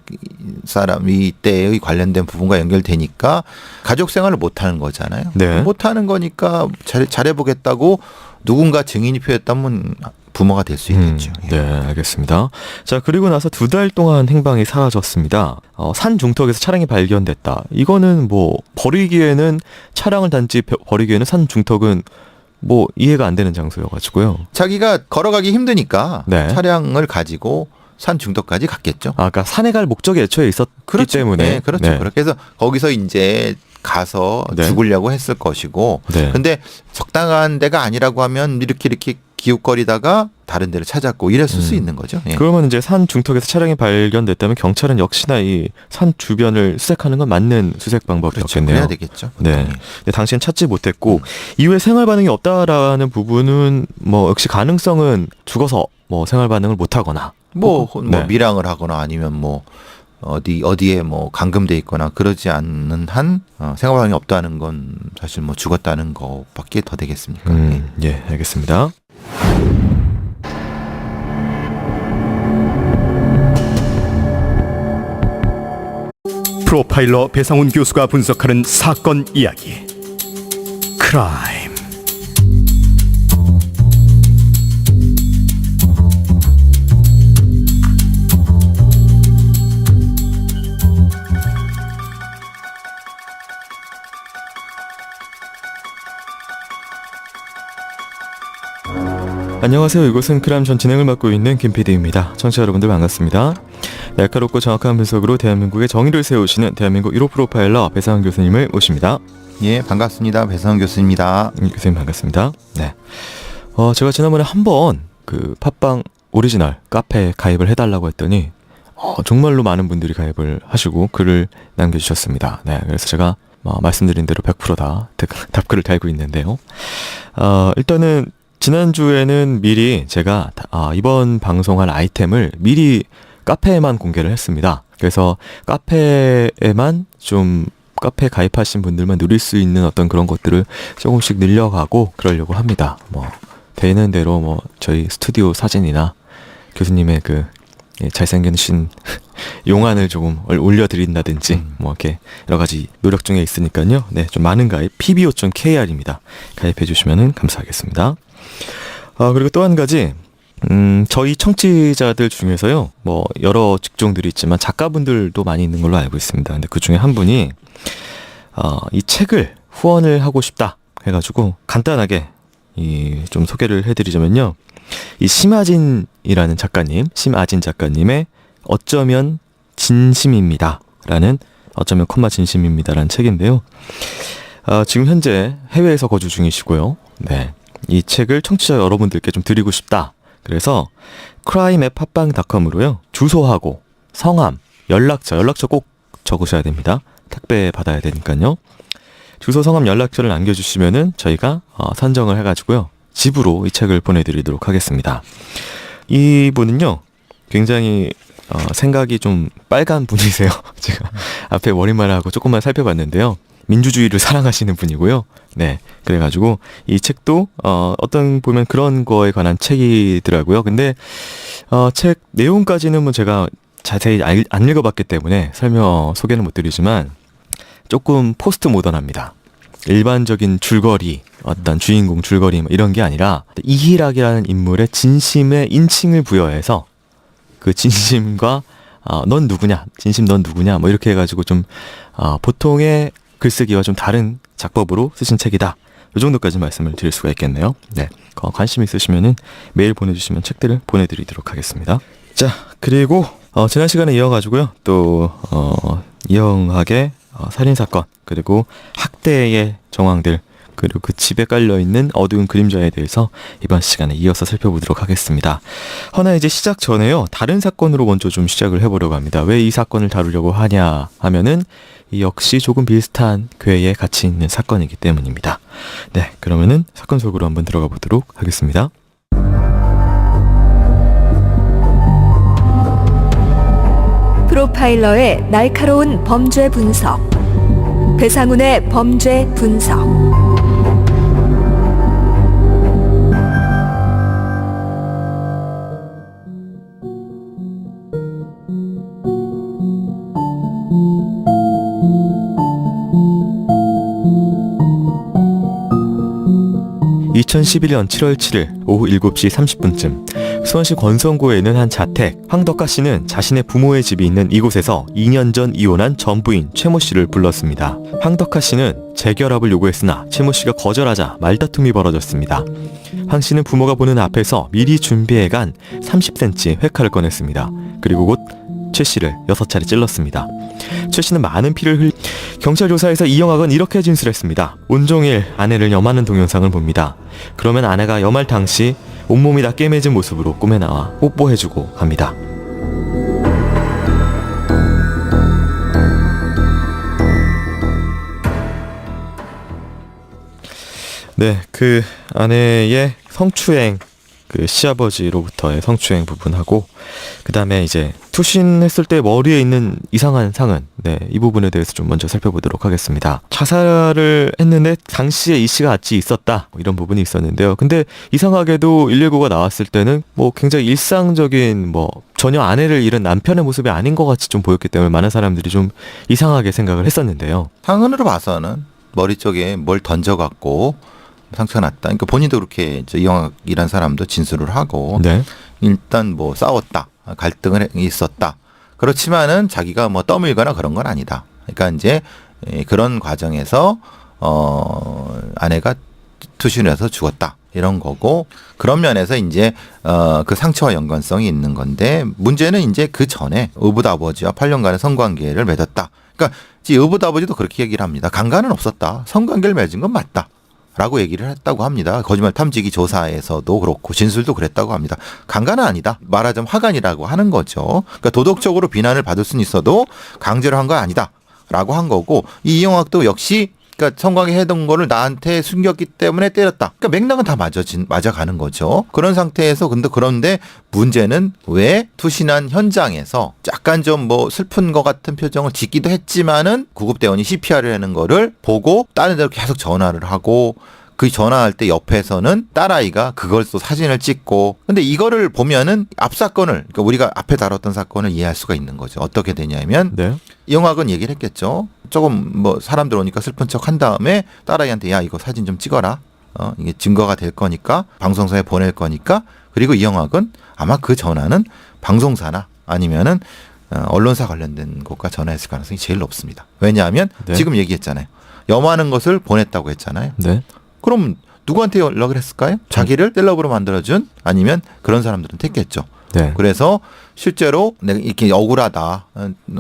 사람 윗대의 관련된 부분과 연결되니까 가족 생활을 못 하는 거잖아요. 네. 못 하는 거니까 잘해보겠다고 누군가 증인이 표했다면 부모가 될 수 있겠죠. 예. 네, 알겠습니다. 자, 그리고 나서 2달 동안 행방이 사라졌습니다. 산 중턱에서 차량이 발견됐다. 이거는 뭐 버리기에는 차량을 단지 버리기에는 산 중턱은 뭐 이해가 안 되는 장소여가지고요. 자기가 걸어가기 힘드니까 네. 차량을 가지고 산 중턱까지 갔겠죠. 그러니까 산에 갈 목적이 애초에 있었기 때문에. 네, 그렇죠. 네. 그렇게 해서 거기서 이제 가서 네. 죽으려고 했을 것이고, 네. 근데 적당한 데가 아니라고 하면 이렇게 기웃거리다가 다른 데를 찾았고 이랬을 수 있는 거죠. 예. 그러면 이제 산 중턱에서 차량이 발견됐다면 경찰은 역시나 이 산 주변을 수색하는 건 맞는 수색 그렇죠. 방법이었겠네요. 그래야 되겠죠. 네. 근데 당시엔 찾지 못했고 이후에 생활 반응이 없다라는 부분은 뭐 역시 가능성은 죽어서 뭐 생활 반응을 못 하거나 뭐 네. 밀항을 하거나 아니면 뭐 어디에 뭐 감금돼 있거나 그러지 않는 한 생활 반응이 없다는 건 사실 뭐 죽었다는 거밖에 더 되겠습니까? 예, 알겠습니다. 프로파일러 배상훈 교수가 분석하는 사건 이야기. 크라임. 안녕하세요. 이곳은 크라임 전 진행을 맡고 있는 김PD입니다. 청취자 여러분들 반갑습니다. 날카롭고 정확한 분석으로 대한민국의 정의를 세우시는 대한민국 1호 프로파일러 배상훈 교수님을 모십니다. 예, 반갑습니다. 배상훈 교수입니다. 교수님 반갑습니다. 네. 제가 지난번에 한번 그 팟빵 오리지널 카페에 가입을 해달라고 했더니 정말로 많은 분들이 가입을 하시고 글을 남겨주셨습니다. 네, 그래서 제가 말씀드린 대로 100% 답글을 달고 있는데요. 일단은 지난주에는 미리 제가 이번 방송할 아이템을 미리 카페에만 공개를 했습니다. 그래서 카페에만 좀 카페 가입하신 분들만 누릴 수 있는 어떤 그런 것들을 조금씩 늘려가고 그러려고 합니다. 뭐 되는 대로 뭐 저희 스튜디오 사진이나 교수님의 그 잘생긴 용안을 조금 올려드린다든지 뭐 이렇게 여러 가지 노력 중에 있으니까요. 네, 좀 많은 가입 pbo.kr입니다. 가입해 주시면 감사하겠습니다. 그리고 또 한 가지 저희 청취자들 중에서요, 뭐 여러 직종들이 있지만 작가분들도 많이 있는 걸로 알고 있습니다. 근데 그 중에 한 분이 이 책을 후원을 하고 싶다 해가지고 간단하게 좀 소개를 해드리자면요, 이 심아진이라는 작가님, 심아진 작가님의 어쩌면 진심입니다라는 어쩌면 콤마 진심입니다라는 책인데요. 지금 현재 해외에서 거주 중이시고요. 네. 이 책을 청취자 여러분들께 좀 드리고 싶다. 그래서 crime@팟빵.com으로요. 주소하고 성함, 연락처 꼭 적으셔야 됩니다. 택배 받아야 되니까요. 주소, 성함, 연락처를 남겨주시면은 저희가 선정을 해가지고요. 집으로 이 책을 보내드리도록 하겠습니다. 이분은요, 굉장히 생각이 좀 빨간 분이세요. 제가 앞에 머리말을 하고 조금만 살펴봤는데요. 민주주의를 사랑하시는 분이고요. 네, 그래가지고 이 책도 어떤 보면 그런 거에 관한 책이더라고요. 근데 책 내용까지는 뭐 제가 자세히 안 읽어봤기 때문에 소개는 못 드리지만 조금 포스트 모던합니다. 일반적인 줄거리, 어떤 주인공 줄거리 뭐 이런 게 아니라 이희락이라는 인물의 진심에 인칭을 부여해서 그 진심과 넌 누구냐, 진심 넌 누구냐 뭐 이렇게 해가지고 좀 보통의 글쓰기와 좀 다른 작법으로 쓰신 책이다. 이 정도까지 말씀을 드릴 수가 있겠네요. 네, 관심 있으시면은 메일 보내주시면 책들을 보내드리도록 하겠습니다. 자, 그리고 지난 시간에 이어가지고요, 또 이영학의 살인사건, 그리고 학대의 정황들, 그리고 그 집에 깔려있는 어두운 그림자에 대해서 이번 시간에 이어서 살펴보도록 하겠습니다. 허나 이제 시작 전에요, 다른 사건으로 먼저 좀 시작을 해보려고 합니다. 왜 이 사건을 다루려고 하냐 하면은 이 역시 조금 비슷한 궤에 같이 있는 사건이기 때문입니다. 네, 그러면은 사건 속으로 한번 들어가 보도록 하겠습니다. 프로파일러의 날카로운 범죄 분석. 배상훈의 범죄 분석. 2011년 7월 7일 오후 7시 30분쯤 수원시 권성구에 있는 한 자택, 황덕가 씨는 자신의 부모의 집이 있는 이곳에서 2년 전 이혼한 전부인 최모 씨를 불렀습니다. 황덕가 씨는 재결합을 요구했으나 최모 씨가 거절하자 말다툼이 벌어졌습니다. 황 씨는 부모가 보는 앞에서 미리 준비해간 30cm 회칼을 꺼냈습니다. 그리고 곧 최 씨를 6차례 찔렀습니다. 최 씨는 많은 피를 흘리 경찰 조사에서 이영학은 이렇게 진술했습니다. 온종일 아내를 염하는 동영상을 봅니다. 그러면 아내가 염할 당시 온몸이 다 깨매진 모습으로 꿈에 나와 뽀뽀해주고 갑니다. 네, 그 아내의 성추행, 그 시아버지로부터의 성추행 부분하고 그 다음에 이제 투신했을 때 머리에 있는 이상한 상흔, 네, 이 부분에 대해서 좀 먼저 살펴보도록 하겠습니다. 자살을 했는데 당시에 이 씨가 같이 있었다, 이런 부분이 있었는데요. 근데 이상하게도 119가 나왔을 때는 뭐 굉장히 일상적인 뭐 전혀 아내를 잃은 남편의 모습이 아닌 것 같이 좀 보였기 때문에 많은 사람들이 좀 이상하게 생각을 했었는데요. 상흔으로 봐서는 머리 쪽에 뭘 던져갖고 상처가 났다. 그러니까 본인도 그렇게 이영학이란 사람도 진술을 하고 네. 일단 뭐 싸웠다, 갈등을 있었다. 그렇지만은 자기가 뭐 떠밀거나 그런 건 아니다. 그러니까 이제 그런 과정에서 아내가 투신을 해서 죽었다, 이런 거고, 그런 면에서 이제 그 상처와 연관성이 있는 건데, 문제는 이제 그 전에 의붓 아버지와 8년간의 성관계를 맺었다. 그러니까 의붓 아버지도 그렇게 얘기를 합니다. 강간은 없었다. 성관계를 맺은 건 맞다, 라고 얘기를 했다고 합니다. 거짓말 탐지기 조사에서도 그렇고 진술도 그랬다고 합니다. 강간은 아니다. 말하자면 화간이라고 하는 거죠. 그러니까 도덕적으로 비난을 받을 수는 있어도 강제로 한 건 아니다, 라고 한 거고, 이 이영학도 역시 그러니까 성관계 해던 거를 나한테 숨겼기 때문에 때렸다. 그러니까 맥락은 다 맞아가는 거죠. 그런 상태에서 그런데 문제는 왜 투신한 현장에서 약간 좀 뭐 슬픈 것 같은 표정을 짓기도 했지만은 구급대원이 CPR을 하는 거를 보고 다른 데로 계속 전화를 하고, 그 전화할 때 옆에서는 딸아이가 그걸 또 사진을 찍고, 근데 이거를 보면은 앞 사건을, 그러니까 우리가 앞에 다뤘던 사건을 이해할 수가 있는 거죠. 어떻게 되냐면, 네. 이영학은 얘기를 했겠죠. 조금 뭐 사람들 오니까 슬픈 척 한 다음에 딸아이한테 야, 이거 사진 좀 찍어라. 이게 증거가 될 거니까, 방송사에 보낼 거니까. 그리고 이영학은 아마 그 전화는 방송사나 아니면은 언론사 관련된 곳과 전화했을 가능성이 제일 높습니다. 왜냐하면 네. 지금 얘기했잖아요. 염하는 것을 보냈다고 했잖아요. 네. 그럼 누구한테 연락을 했을까요? 자기를 셀럽으로 만들어준, 아니면 그런 사람들은 했겠죠. 네. 그래서 실제로 내가 이렇게 억울하다,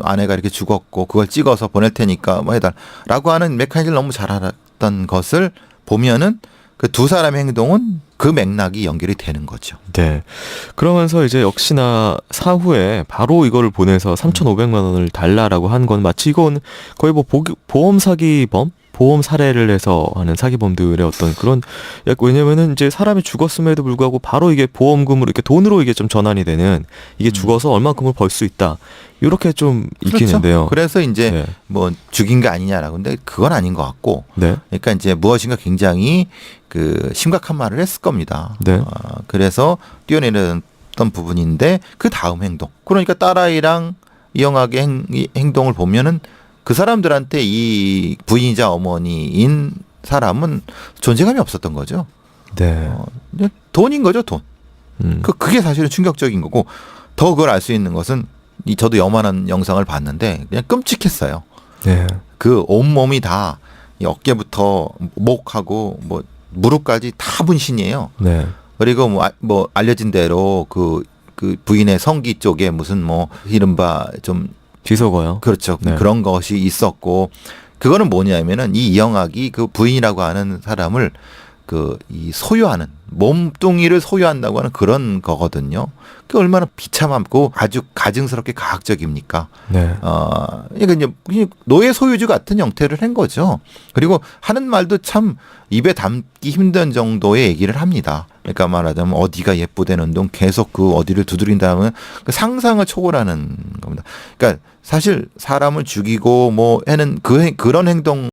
아내가 이렇게 죽었고 그걸 찍어서 보낼 테니까 뭐 해달라고 하는 메커니즘을 너무 잘 알았던 것을 보면은 그 두 사람의 행동은 그 맥락이 연결이 되는 거죠. 네. 그러면서 이제 역시나 사후에 바로 이거를 보내서 3,500만 원을 달라라고 한 건 마치 이건 거의 뭐 보험 사기범? 보험 살해를 해서 하는 사기범들의 어떤 그런, 왜냐면은 이제 사람이 죽었음에도 불구하고 바로 이게 보험금으로 이렇게 돈으로 이게 좀 전환이 되는, 이게 죽어서 얼마큼을 벌 수 있다, 이렇게 좀 읽히는데요. 그렇죠. 그래서 이제 네. 뭐 죽인 게 아니냐라고. 근데 그건 아닌 것 같고. 네. 그러니까 이제 무엇인가 굉장히 그 심각한 말을 했을 겁니다. 네. 그래서 뛰어내렸던 부분인데 그 다음 행동. 그러니까 딸아이랑 이영학의 행동을 보면은 그 사람들한테 이 부인이자 어머니인 사람은 존재감이 없었던 거죠. 네. 돈인 거죠, 돈. 음. 그게 사실은 충격적인 거고, 더 그걸 알 수 있는 것은 저도 요만한 영상을 봤는데 그냥 끔찍했어요. 네. 그 온몸이 다 이 어깨부터 목하고 뭐 무릎까지 다 분신이에요. 네. 그리고 뭐 알려진 대로 그 부인의 성기 쪽에 무슨 뭐 이른바 좀 비속어요. 그렇죠. 네. 그런 것이 있었고, 그거는 뭐냐면은 이 이영학이 그 부인이라고 하는 사람을 이 소유하는, 몸뚱이를 소유한다고 하는 그런 거거든요. 그게 얼마나 비참하고 아주 가증스럽게 가학적입니까? 네. 이게 이제 노예 소유주 같은 형태를 한 거죠. 그리고 하는 말도 참 입에 담기 힘든 정도의 얘기를 합니다. 그러니까 말하자면 어디가 예쁘다는 둥 계속 그 어디를 두드린다면 그 상상을 초월하는 겁니다. 그러니까 사실 사람을 죽이고 뭐 하는 그런 행동